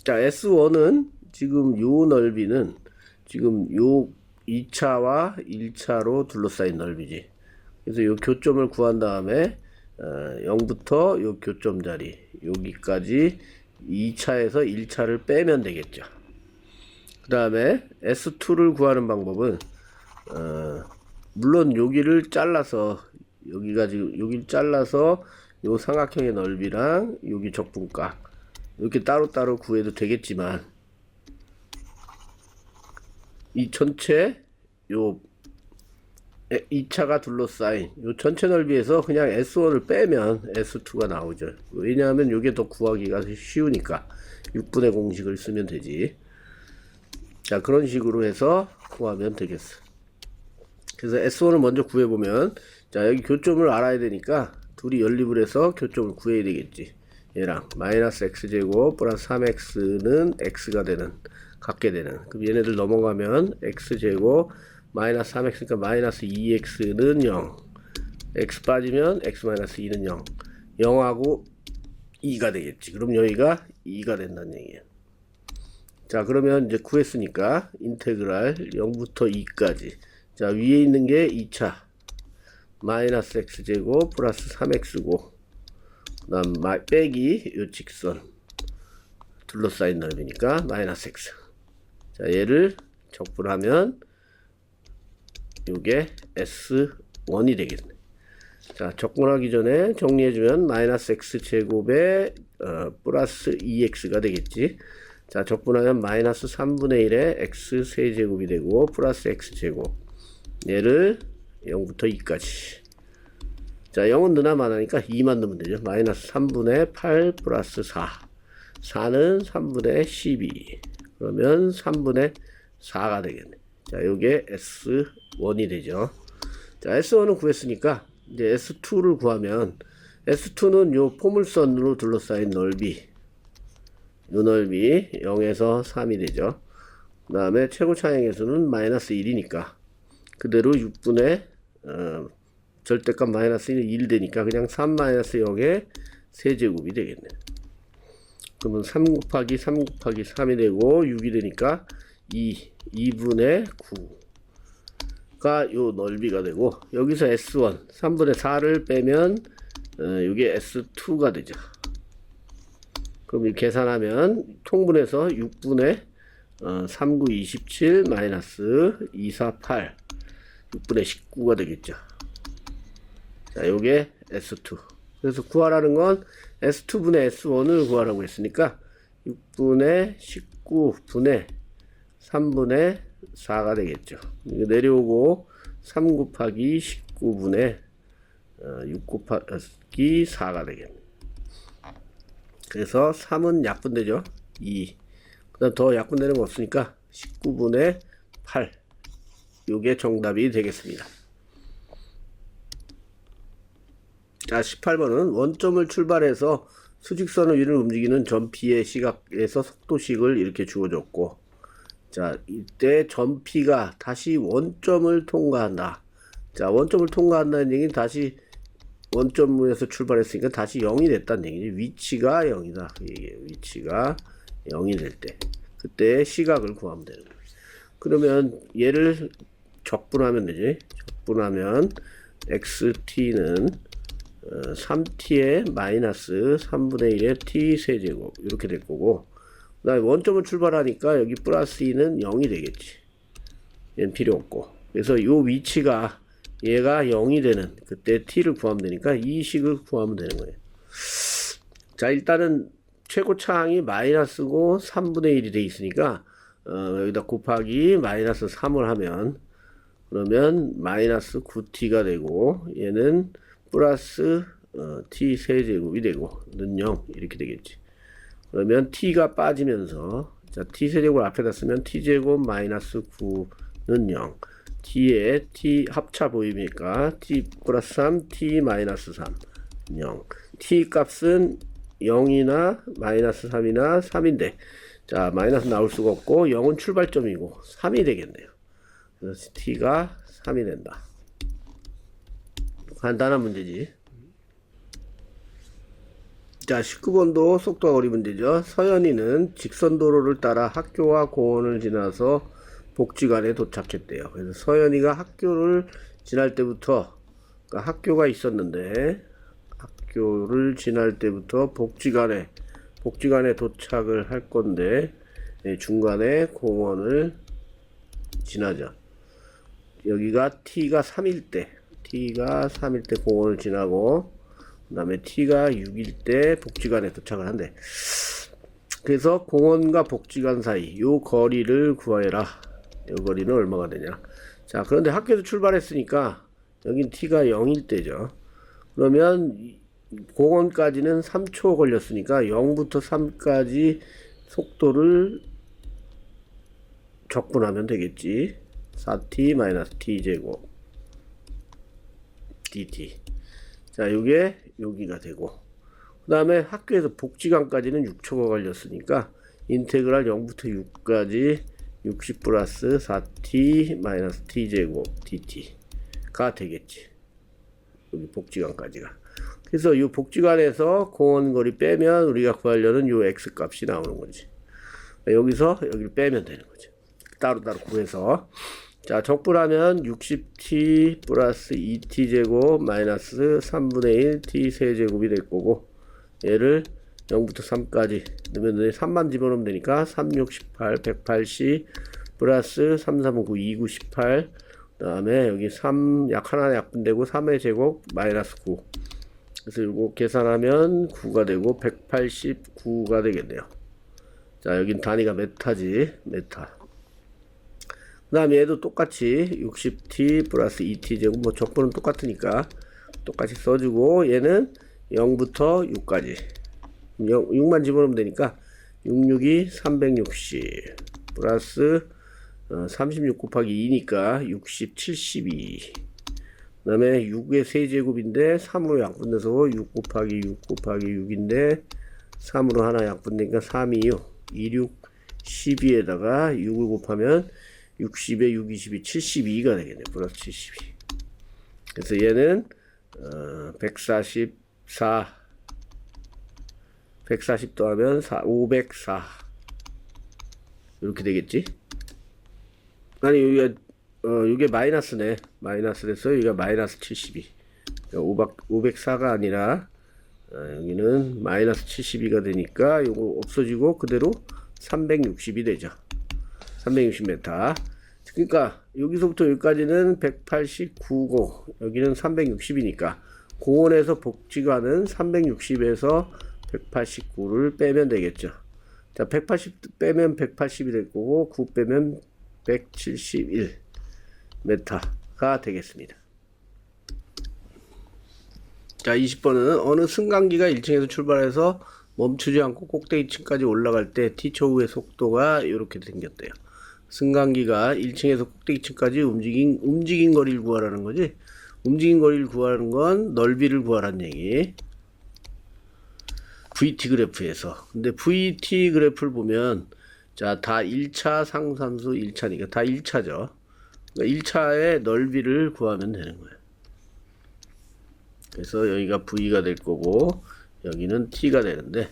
자, S1은 지금 요 넓이는 지금 요 2차와 1차로 둘러싸인 넓이지. 그래서 요 교점을 구한 다음에 0부터 요 교점 자리 여기까지 2차에서 1차를 빼면 되겠죠. 그 다음에 S2를 구하는 방법은 물론 여기를 잘라서, 여기가 지금 여기를 잘라서 요 삼각형의 넓이랑 여기 적분값 이렇게 따로따로 구해도 되겠지만, 이 전체 요 2차가 둘러싸인 요 전체 넓이에서 그냥 S1을 빼면 S2가 나오죠. 왜냐하면 이게 더 구하기가 쉬우니까 6분의 공식을 쓰면 되지. 자, 그런 식으로 해서 구하면 되겠어. 그래서 S1을 먼저 구해보면, 자, 여기 교점을 알아야 되니까 둘이 연립을 해서 교점을 구해야 되겠지. 얘랑 마이너스 x제곱 플러스 3x는 x가 되는, 같게 되는. 그럼 얘네들 넘어가면 x제곱 마이너스 3x니까 마이너스 2x는 0, x 빠지면 x 마이너스 2는 0, 0하고 2가 되겠지. 그럼 여기가 2가 된다는 얘기예요. 자, 그러면 이제 구했으니까 인테그랄 0부터 2까지, 자, 위에 있는 게 2차 마이너스 x제곱 플러스 3x고, 그 다음 빼기 요 직선 둘러싸인 넓이니까 마이너스 x. 자, 얘를 적분하면 요게 S1이 되겠네. 자, 적분하기 전에 정리해주면 마이너스 x제곱에 플러스 2x가 되겠지. 자, 적분하면 마이너스 3분의 1에 x 세제곱이 되고 플러스 x제곱, 얘를 0부터 2까지. 자, 0은 넣으나 마나니까 2만 넣으면 되죠. 마이너스 3분의 8 플러스 4. 4는 3분의 12. 그러면 3분의 4가 되겠네. 자, 요게 S1이 되죠. 자, S1은 구했으니까 이제 S2를 구하면, S2는 요 포물선으로 둘러싸인 넓이, 요 넓이 0에서 3이 되죠. 그 다음에 최고 차항계수는 마이너스 1이니까 그대로 6분의 절대값 마이너스 1 되니까 그냥 3 마이너스 0의 세제곱이 되겠네. 그러면 3 곱하기 3 곱하기 3이 되고 6이 되니까 2분의 9가 요 넓이가 되고, 여기서 S1 3분의 4를 빼면 이게 S2가 되죠. 그럼 이 계산하면 통분해서 6분의 3, 9, 27 마이너스 2, 4, 8 6분의 19가 되겠죠. 자, 요게 S2. 그래서 구하라는 건 S2분의 S1을 구하라고 했으니까 6분의 19분의 3분의 4가 되겠죠. 이거 내려오고 3 곱하기 19분의 6 곱하기 4가 되겠네. 그래서 3은 약분되죠. 2. 그 다음 더 약분되는 거 없으니까 19분의 8. 요게 정답이 되겠습니다. 자, 18번은 원점을 출발해서 수직선을 위를 움직이는 점 P의 시각에서 속도식을 이렇게 주어졌고, 자, 이때 점 P가 다시 원점을 통과한다. 자, 원점을 통과한다는 얘기는 다시 원점에서 출발했으니까 다시 0이 됐다는 얘기지. 위치가 0이다. 이게 위치가 0이 될 때, 그때 시각을 구하면 되는 거예요. 그러면 얘를 적분하면 되지. 적분하면 xt는 3t의 마이너스 3분의 1의 t 세제곱 이렇게 될 거고, 그 다음에 원점을 출발하니까 여기 플러스 2는 0이 되겠지. 얘는 필요 없고, 그래서 요 위치가 얘가 0이 되는 그때 t를 구하면 되니까 이 식을 구하면 되는 거예요. 자, 일단은 최고 차항이 마이너스고 3분의 1이 돼 있으니까 여기다 곱하기 마이너스 3을 하면, 그러면 마이너스 9t가 되고 얘는 플러스 t 세제곱이 되고 는 0 이렇게 되겠지. 그러면 t가 빠지면서, 자, t 세제곱을 앞에다 쓰면 t제곱 마이너스 9는 0. t에 t 합차 보입니까? t 플러스 3 t 마이너스 3 0. t 값은 0이나 마이너스 3이나 3인데, 자, 마이너스 나올 수가 없고 0은 출발점이고 3이 되겠네요. 그래서 t가 3이 된다. 간단한 문제지. 자, 19번도 속도와 거리 문제죠. 서연이는 직선도로를 따라 학교와 공원을 지나서 복지관에 도착했대요. 그래서 서연이가 학교를 지날 때부터, 그러니까 학교가 있었는데 학교를 지날 때부터 복지관에 도착을 할 건데, 중간에 공원을 지나죠. 여기가 t가 3일 때 공원을 지나고, 그 다음에 t가 6일 때 복지관에 도착을 한대. 그래서 공원과 복지관 사이 요 거리를 구하여라. 요 거리는 얼마가 되냐. 자, 그런데 학교에서 출발했으니까 여긴 t가 0일 때죠. 그러면 공원까지는 3초 걸렸으니까 0부터 3까지 속도를 적분하면 되겠지. 4t 마이너스 t 제곱 dt. 자, 요게 여기가 되고, 그 다음에 학교에서 복지관까지는 6초가 걸렸으니까 인테그랄 0부터 6까지 60 플러스 4t 마이너스 t 제곱 dt가 되겠지. 여기 복지관까지가. 그래서 이 복지관에서 공원 거리 빼면 우리가 구하려는 요 x 값이 나오는 거지. 여기서 여기를 빼면 되는 거죠. 따로따로 구해서. 자, 적분하면 60t 플러스 2t 제곱 마이너스 3분의 1 t 세제곱이 될 거고, 얘를 0부터 3까지 넣으면 3만 집어넣으면 되니까 3, 6, 18, 180 플러스 3, 3, 9, 2, 9, 18. 그 다음에 여기 3 약 하나 약분되고 3의 제곱 마이너스 9. 그래서 이거 계산하면 9가 되고 189가 되겠네요. 자, 여긴 단위가 메타지, 메타. 그 다음에 얘도 똑같이 60t 플러스 2t 제곱, 뭐 적분은 똑같으니까 똑같이 써주고, 얘는 0부터 6까지 6만 집어넣으면 되니까 66이 360 플러스 36 곱하기 2니까 60, 72. 그 다음에 6의 세제곱인데 3으로 약분돼서 6 곱하기 6 곱하기 6인데 3으로 하나 약분되니까 3이요. 26, 12에다가 6을 곱하면 60에 6, 22, 72가 되겠네. 플러스 72. 그래서 얘는 140 더하면 504 이렇게 되겠지. 아니 여기가 이게 마이너스네. 마이너스 됐어요. 여기가 마이너스 72. 504가 아니라 여기는 마이너스 72가 되니까 이거 없어지고 그대로 360이 되죠. 360m. 그러니까 여기서부터 여기까지는 189고 여기는 360이니까 공원에서 복지관은 360에서 189를 빼면 되겠죠. 자, 180 빼면 180이 될 거고 9 빼면 171 메타가 되겠습니다. 자, 20번은 어느 승강기가 1층에서 출발해서 멈추지 않고 꼭대기층까지 올라갈 때 t초우의 속도가 이렇게 생겼대요. 승강기가 1층에서 꼭대기층까지 움직인 거리를 구하라는 거지. 움직인 거리를 구하는 건 넓이를 구하라는 얘기. VT 그래프에서. 근데 VT 그래프를 보면 자, 다 1차 상수함수 1차니까 다 1차죠. 그러니까 1차의 넓이를 구하면 되는 거예요. 그래서 여기가 V가 될 거고 여기는 T가 되는데,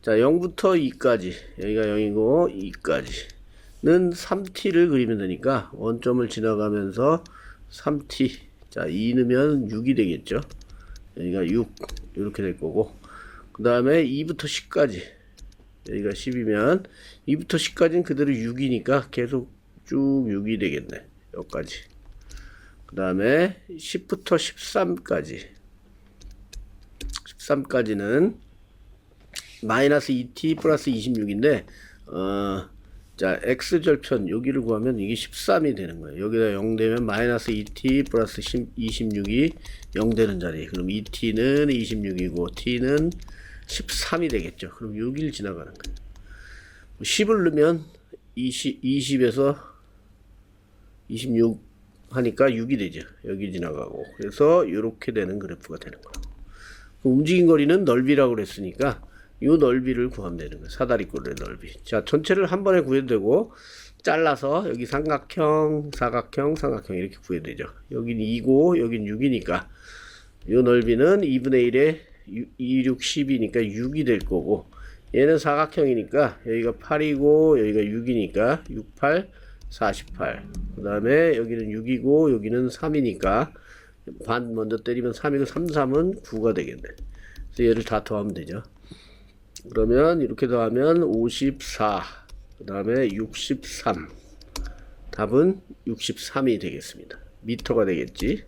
자, 0부터 2까지 여기가 0이고 2까지는 3T를 그리면 되니까 원점을 지나가면서 3T, 자, 2 넣으면 6이 되겠죠. 여기가 6 이렇게 될 거고, 그 다음에 2부터 10까지 여기가 10이면 2부터 10까지는 그대로 6이니까 계속 쭉 6이 되겠네. 여기까지. 그 다음에 10부터 13까지는 마이너스 2t 플러스 26인데 자, x절편 여기를 구하면 이게 13이 되는 거예요. 여기다 0 되면 마이너스 2t 플러스 26이 0 되는 자리. 그럼 2t는 26이고 t는 13이 되겠죠. 그럼 6일 지나가는 거예요. 10을 넣으면 20에서 26 하니까 6이 되죠. 여기 지나가고. 그래서 이렇게 되는 그래프가 되는 거예요. 움직인 거리는 넓이라고 그랬으니까 이 넓이를 구하면 되는 거예요. 사다리꼴의 넓이. 자, 전체를 한 번에 구해도 되고 잘라서 여기 삼각형, 사각형, 삼각형 이렇게 구해도 되죠. 여긴 2고 여긴 6이니까 이 넓이는 2분의 1에 2, 6, 10이니까 6이 될 거고, 얘는 사각형이니까 여기가 8이고 여기가 6이니까 6, 8, 48. 그 다음에 여기는 6이고 여기는 3이니까 반 먼저 때리면 3이고 3, 3은 9가 되겠네. 그래서 얘를 다 더하면 되죠. 그러면 이렇게 더하면 54, 그 다음에 63. 답은 63이 되겠습니다. 미터가 되겠지.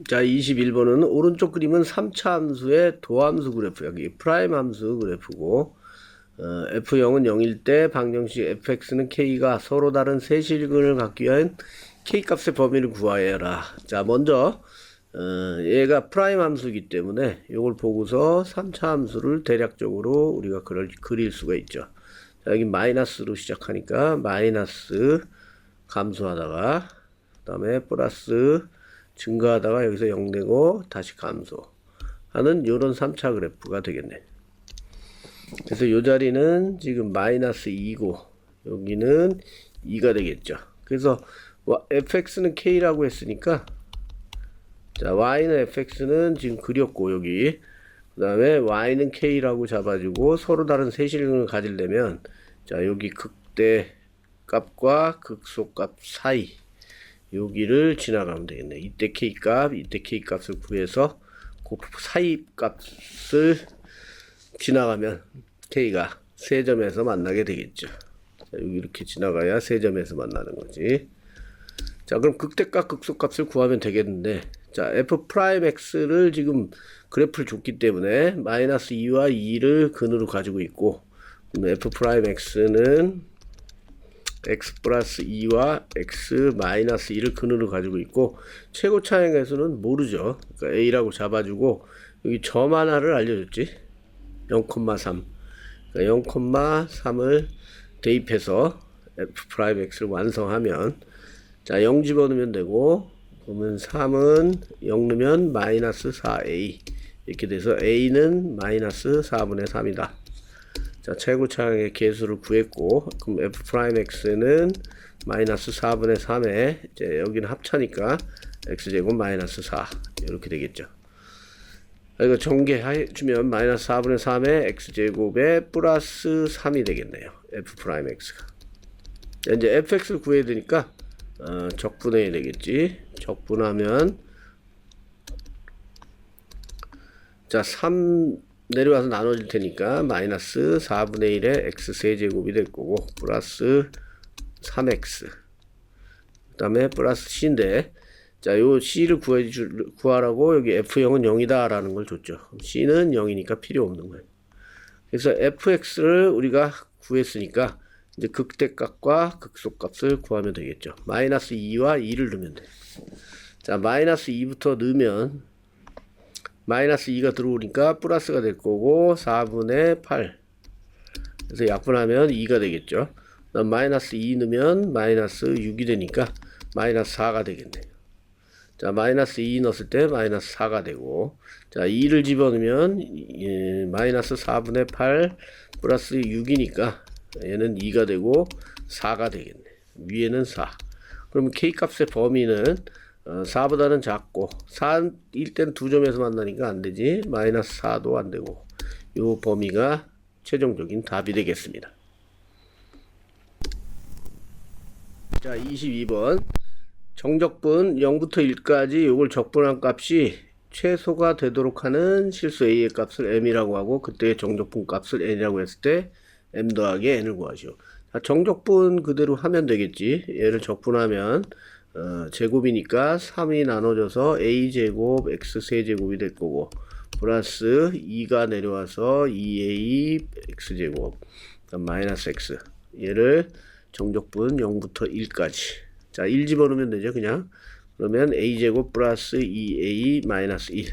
자, 21번은 오른쪽 그림은 3차 함수의 도함수 그래프, 여기 프라임 함수 그래프고, F0은 0일 때 방정식 fx는 k가 서로 다른 세실근을 갖기 위한 k값의 범위를 구하여라. 자, 먼저 얘가 프라임 함수이기 때문에 이걸 보고서 3차 함수를 대략적으로 우리가 그릴 수가 있죠. 자, 여기 마이너스로 시작하니까 마이너스 감소하다가 그 다음에 플러스 증가하다가 여기서 0 되고 다시 감소하는 이런 3차 그래프가 되겠네. 그래서 이 자리는 지금 마이너스 2고 여기는 2가 되겠죠. 그래서 fx는 k라고 했으니까, 자, y는 fx는 지금 그렸고 여기, 그 다음에 y는 k라고 잡아주고 서로 다른 세실근을 가지려면, 자, 여기 극대 값과 극소값 사이 여기를 지나가면 되겠네. 이때 K값, 이때 K값을 구해서 그 사이 값을 지나가면 K가 세 점에서 만나게 되겠죠. 자, 여기 이렇게 지나가야 세 점에서 만나는 거지. 자, 그럼 극대값, 극소값을 구하면 되겠는데, 자, F'X를 지금 그래프를 줬기 때문에 마이너스 2와 2를 근으로 가지고 있고, 그럼 F'X는 x 플러스 2와 x 마이너스 2를 근으로 가지고 있고, 최고 차항에서는 모르죠. 그러니까 a라고 잡아주고, 여기 점 하나를 알려줬지. 0,3. 그러니까 0,3을 대입해서 F'X를 완성하면, 자, 0 집어넣으면 되고, 그러면 3은 0 넣으면 마이너스 4a. 이렇게 돼서 a는 마이너스 4분의 3이다. 자, 최고차항의 개수를 구했고, 그럼 F'X는 마이너스 4분의 3에, 이제 여기는 합차니까, x제곱 마이너스 4. 이렇게 되겠죠. 이거 전개해주면 마이너스 4분의 3에 x제곱에 플러스 3이 되겠네요. F'X가. 이제 fx를 구해야 되니까, 적분해야 되겠지. 적분하면, 자, 3, 내려와서 나눠질 테니까 마이너스 4분의 1에 x 세제곱이 될 거고 플러스 3x 그 다음에 플러스 c인데, 자, 요 c를 구하라고 여기 f0은 0이다 라는 걸 줬죠. c는 0이니까 필요 없는 거예요. 그래서 fx를 우리가 구했으니까 이제 극대값과 극소값을 구하면 되겠죠. 마이너스 2와 2를 넣으면 돼. 자, 마이너스 2부터 넣으면 마이너스 2가 들어오니까 플러스가 될 거고 4분의 8. 그래서 약분하면 2가 되겠죠. 그다음 마이너스 2 넣으면 마이너스 6이 되니까 마이너스 4가 되겠네요. 자, 마이너스 2 넣었을 때 마이너스 4가 되고, 자, 2를 집어넣으면 마이너스 4분의 8 플러스 6이니까 얘는 2가 되고 4가 되겠네. 위에는 4. 그러면 K값의 범위는 4보다는 작고 4일 땐 두 점에서 만나니까 안 되지. 마이너스 4도 안 되고, 요 범위가 최종적인 답이 되겠습니다. 자, 22번 정적분 0부터 1까지 요걸 적분한 값이 최소가 되도록 하는 실수 a의 값을 m이라고 하고, 그때 정적분 값을 n이라고 했을 때 m 더하기 n을 구하시오. 자, 정적분 그대로 하면 되겠지. 얘를 적분하면 제곱이니까 3이 나눠져서 a제곱 x 세제곱이 될 거고, 플러스 2가 내려와서 2a x제곱 마이너스 x, 얘를 정적분 0부터 1까지, 자, 1 집어넣으면 되죠. 그냥 그러면 a제곱 플러스 2a 마이너스 1.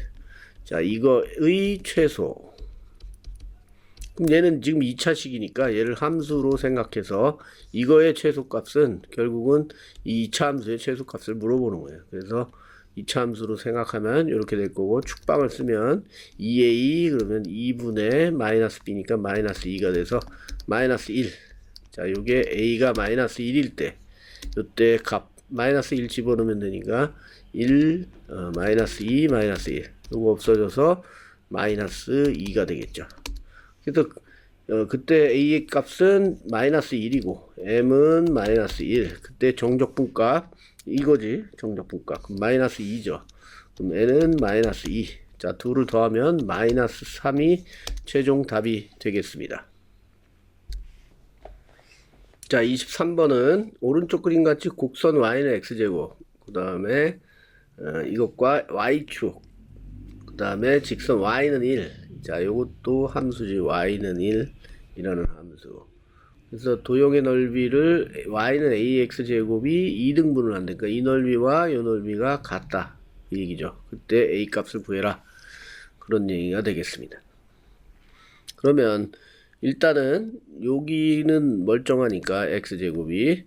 자, 이거의 최소. 그럼 얘는 지금 2차식이니까 얘를 함수로 생각해서 이거의 최소값은 결국은 이 2차 함수의 최소값을 물어보는 거예요. 그래서 2차 함수로 생각하면 이렇게 될 거고, 축방을 쓰면 2a 그러면 2분의 마이너스 b니까 마이너스 2가 돼서 마이너스 1. 자, 요게 a가 마이너스 1일 때 요때 값 마이너스 1 집어넣으면 되니까 1 마이너스 2 마이너스 1, 요거 없어져서 마이너스 2가 되겠죠. 그래서 그때 a의 값은 마이너스 1이고 m은 마이너스 1. 그때 정적분 값 이거지. 정적분 값 그럼 마이너스 2죠. 그럼 n은 마이너스 2. 자, 둘을 더하면 마이너스 3이 최종 답이 되겠습니다. 자, 23번은 오른쪽 그림같이 곡선 y는 x제곱, 그 다음에 이것과 y축, 그 다음에 직선 y는 1. 자, 요것도 함수지. y는 1 이라는 함수. 그래서 도형의 넓이를 y는 ax제곱이 2등분을 한다니까 이 넓이와 이 넓이가 같다 이 얘기죠. 그때 a 값을 구해라, 그런 얘기가 되겠습니다. 그러면 일단은 여기는 멀쩡하니까 x제곱이,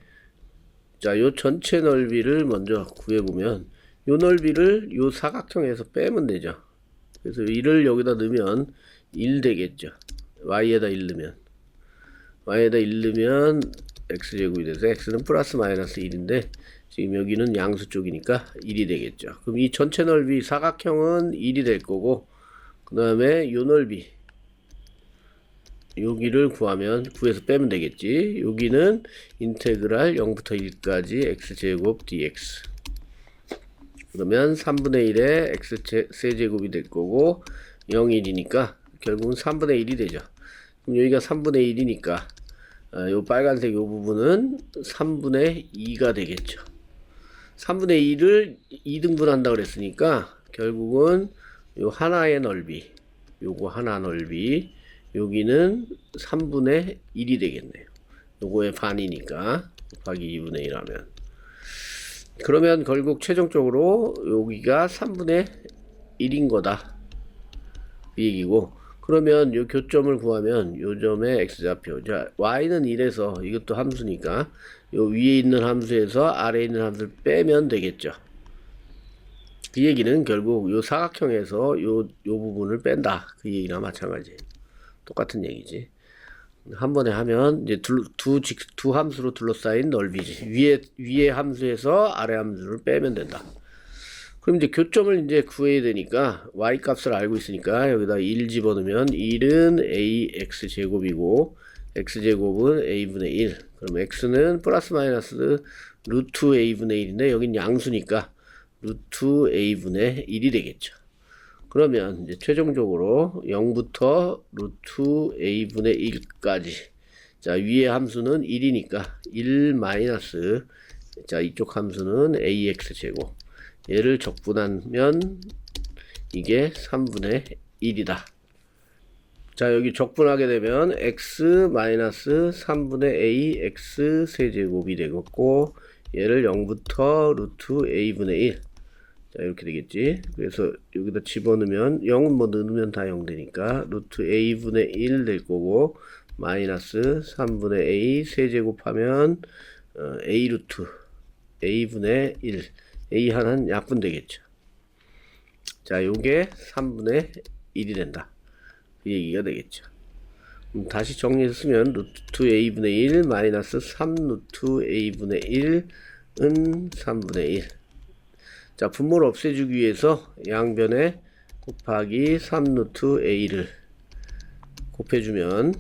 자, 요 전체 넓이를 먼저 구해보면 요 넓이를 요 사각형에서 빼면 되죠. 그래서 1을 여기다 넣으면 1 되겠죠. y에다 1 넣으면 x제곱이 돼서 x는 플러스 마이너스 1인데 지금 여기는 양수 쪽이니까 1이 되겠죠. 그럼 이 전체 넓이 사각형은 1이 될 거고, 그 다음에 요 넓이 여기를 구해서 빼면 되겠지. 여기는 인테그랄 0부터 1까지 x제곱 dx. 그러면 3분의 1에 x 세제곱이 될 거고 0, 1이니까 결국은 3분의 1이 되죠. 그럼 여기가 3분의 1이니까 요 빨간색 요 부분은 3분의 2가 되겠죠. 3분의 2를 2등분 한다 그랬으니까 결국은 요 하나의 넓이, 요거 하나 넓이, 여기는 3분의 1이 되겠네요. 요거의 반이니까 곱하기 2분의 1 하면, 그러면 결국 최종적으로 여기가 3분의 1인 거다 그 얘기고, 그러면 요 교점을 구하면 요 점의 x좌표, 자 y는 1에서 이것도 함수니까 요 위에 있는 함수에서 아래에 있는 함수를 빼면 되겠죠. 그 얘기는 결국 요 사각형에서 요 부분을 뺀다 그 얘기나 마찬가지, 똑같은 얘기지. 한 번에 하면 이제 두 함수로 둘러싸인 넓이지. 위에 함수에서 아래 함수를 빼면 된다. 그럼 이제 교점을 이제 구해야 되니까 y 값을 알고 있으니까 여기다 1 집어넣으면 1은 ax 제곱이고 x제곱은 a분의 1. 그럼 x는 플러스 마이너스 루트 a분의 1인데 여긴 양수니까 루트 a분의 1이 되겠죠. 그러면 이제 최종적으로 0부터 루트 a분의 1까지, 자 위에 함수는 1이니까 1 마이너스, 자 이쪽 함수는 ax 제곱, 얘를 적분하면 이게 3분의 1이다. 자 여기 적분하게 되면 x 마이너스 3분의 a x 세제곱이 되겠고, 얘를 0부터 루트 a분의 1, 자 이렇게 되겠지. 그래서 여기다 집어넣으면 0은 뭐 넣으면 다 0 되니까 루트 a분의 1 될 거고, 마이너스 3분의 a 세제곱하면 a 루트 a분의 1, a 하나는 약분 되겠죠. 자 요게 3분의 1이 된다 그 얘기가 되겠죠. 다시 정리해서 쓰면 루트 a분의 1 마이너스 3 루트 a분의 1은 3분의 1. 자 분모를 없애주기 위해서 양변에 곱하기 3 루트 a를 곱해주면,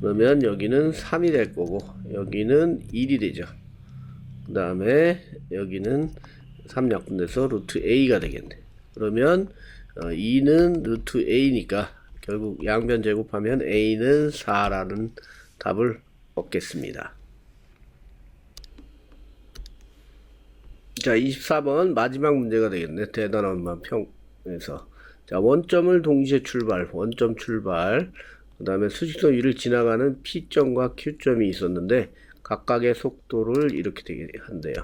그러면 여기는 3이 될 거고 여기는 1이 되죠. 그 다음에 여기는 3 약분돼서 루트 a가 되겠네. 그러면 2는 루트 a니까 결국 양변 제곱하면 a는 4라는 답을 얻겠습니다. 자 24번 마지막 문제가 되겠네. 대단한 만평에서, 자 원점을 동시에 원점 출발, 그 다음에 수직선 위를 지나가는 P점과 Q점이 있었는데 각각의 속도를 이렇게 되게 한대요.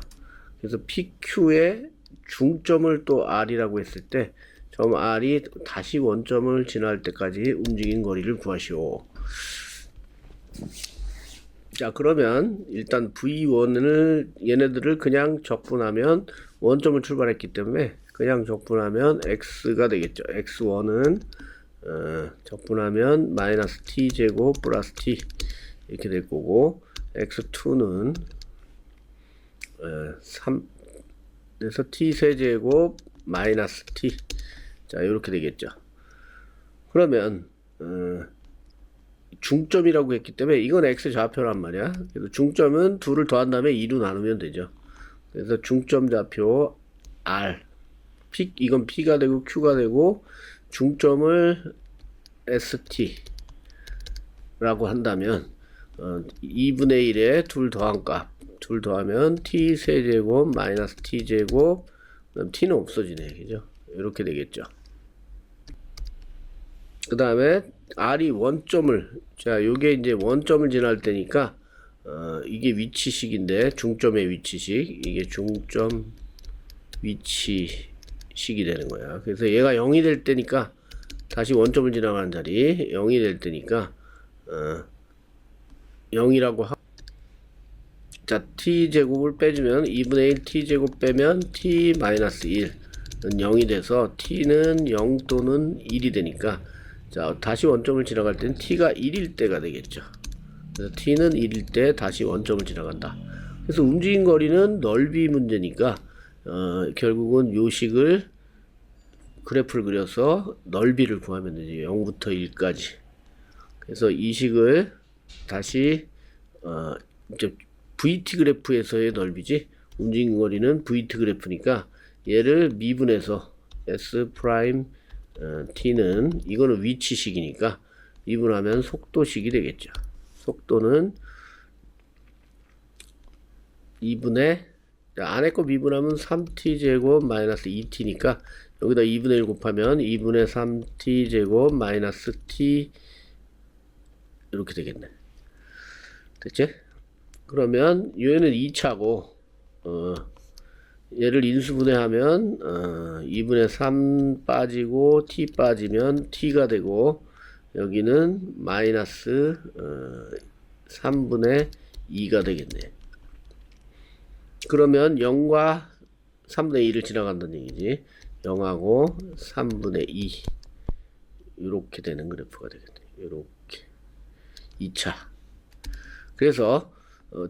그래서 PQ의 중점을 또 R이라고 했을 때 점 R이 다시 원점을 지날 때까지 움직인 거리를 구하시오. 자 그러면 일단 V1을 얘네들을 그냥 적분하면, 원점을 출발했기 때문에 그냥 적분하면 X가 되겠죠. X1은 적분하면 마이너스 T제곱 플러스 T 이렇게 될 거고, X2는 3 그래서 T 세제곱 마이너스 T, 자 이렇게 되겠죠. 그러면 중점이라고 했기 때문에 이건 x 좌표란 말이야. 그래서 중점은 2를 더한 다음에 2로 나누면 되죠. 그래서 중점 좌표 R, 이건 P가 되고 Q가 되고, 중점을 ST 라고 한다면 2분의 1에 2 더한 값, 2 더하면 T 세제곱 마이너스 T 제곱, 그럼 T는 없어지네, 그죠? 이렇게 되겠죠. 그 다음에 R이 원점을, 자 요게 이제 원점을 지날 때니까 이게 위치식인데, 중점의 위치식, 이게 중점 위치식이 되는 거야. 그래서 얘가 0이 될 때니까, 다시 원점을 지나가는 자리 0이 될 때니까 0이라고 하고, 자 t제곱을 빼주면 2분의 1 t제곱 빼면 t 마이너스 1은 0이 돼서 t는 0 또는 1이 되니까, 자 다시 원점을 지나갈 때는 t가 1일 때가 되겠죠. 그래서 t는 1일 때 다시 원점을 지나간다. 그래서 움직인 거리는 넓이 문제니까 결국은 요 식을 그래프를 그려서 넓이를 구하면 되지. 0부터 1까지 그래서 이 식을 다시 이제 VT 그래프에서의 넓이지, 움직이는 거리는 VT 그래프니까 얘를 미분해서 S 프라임 t는 이거는 위치식이니까 미분하면 속도식이 되겠죠. 속도는 2분의 안에 거 미분하면 3t 제곱 마이너스 2t니까 여기다 2분의 1 곱하면 2분의 3t 제곱 마이너스 t 이렇게 되겠네. 됐지? 그러면 얘는 2차고 얘를 인수분해하면 2분의 3 빠지고 t 빠지면 t가 되고 여기는 마이너스 3분의 2가 되겠네. 그러면 0과 3분의 2를 지나간다는 얘기지. 0하고 3분의 2 이렇게 되는 그래프가 되겠네. 이렇게 2차. 그래서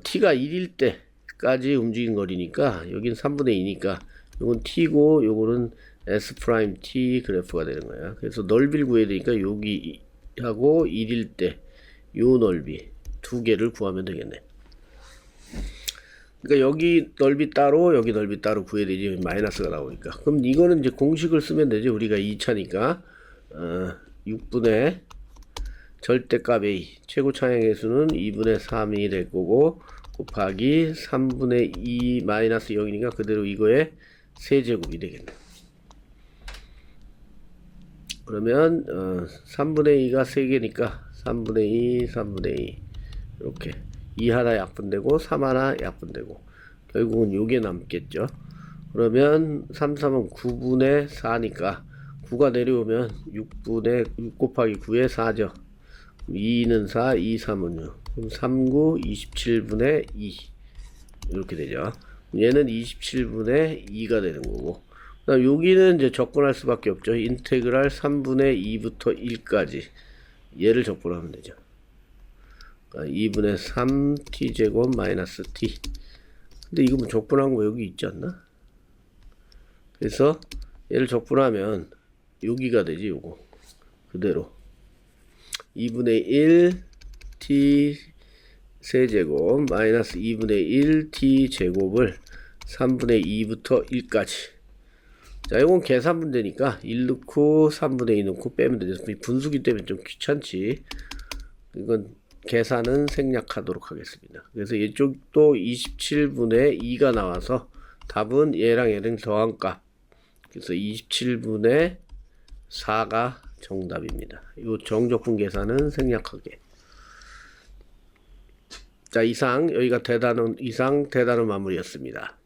t가 1일 때까지 움직인 거리니까 여긴 3분의 2니까 요건 t고 요거는 s 프라임 t 그래프가 되는 거야. 그래서 넓이를 구해야 되니까 여기하고 1일 때 요 넓이 두 개를 구하면 되겠네. 그러니까 여기 넓이 따로 여기 넓이 따로 구해야 되지. 마이너스가 나오니까. 그럼 이거는 이제 공식을 쓰면 되지. 우리가 2차니까 6분의 절대값 A 최고 차량의 수는 2분의 3이 될 거고 곱하기 3분의 2 마이너스 0이니까 그대로 이거의 세제곱이 되겠네. 그러면 3분의 2가 3개니까 3분의 2 3분의 2 이렇게 2 하나 약분되고 3 하나 약분되고 결국은 요게 남겠죠. 그러면 3, 3은 9분의 4니까 9가 내려오면 6 곱하기 9의 4죠. 2는 4, 2, 3은 6. 그럼 3, 9, 27분의 2 이렇게 되죠. 얘는 27분의 2가 되는 거고 그다음 여기는 이제 적분할 수밖에 없죠. 인테그랄 3분의 2부터 1까지 얘를 적분하면 되죠. 그러니까 2분의 3 t제곱 마이너스 t. 근데 이거 뭐 적분한 거 여기 있지 않나? 그래서 얘를 적분하면 여기가 되지. 요거 그대로 2분의 1 t 세제곱 마이너스 2분의 1 t 제곱을 3분의 2부터 1까지. 자, 이건 계산 문제니까 1 넣고 3분의 2 넣고 빼면 되죠. 분수기 때문에 좀 귀찮지. 이건 계산은 생략하도록 하겠습니다. 그래서 이쪽도 27분의 2가 나와서 답은 얘랑 얘랑 더한 값. 그래서 27분의 4가 정답입니다. 이 정적분 계산은 생략하게. 자, 이상 여기가 이상 대단원 마무리였습니다.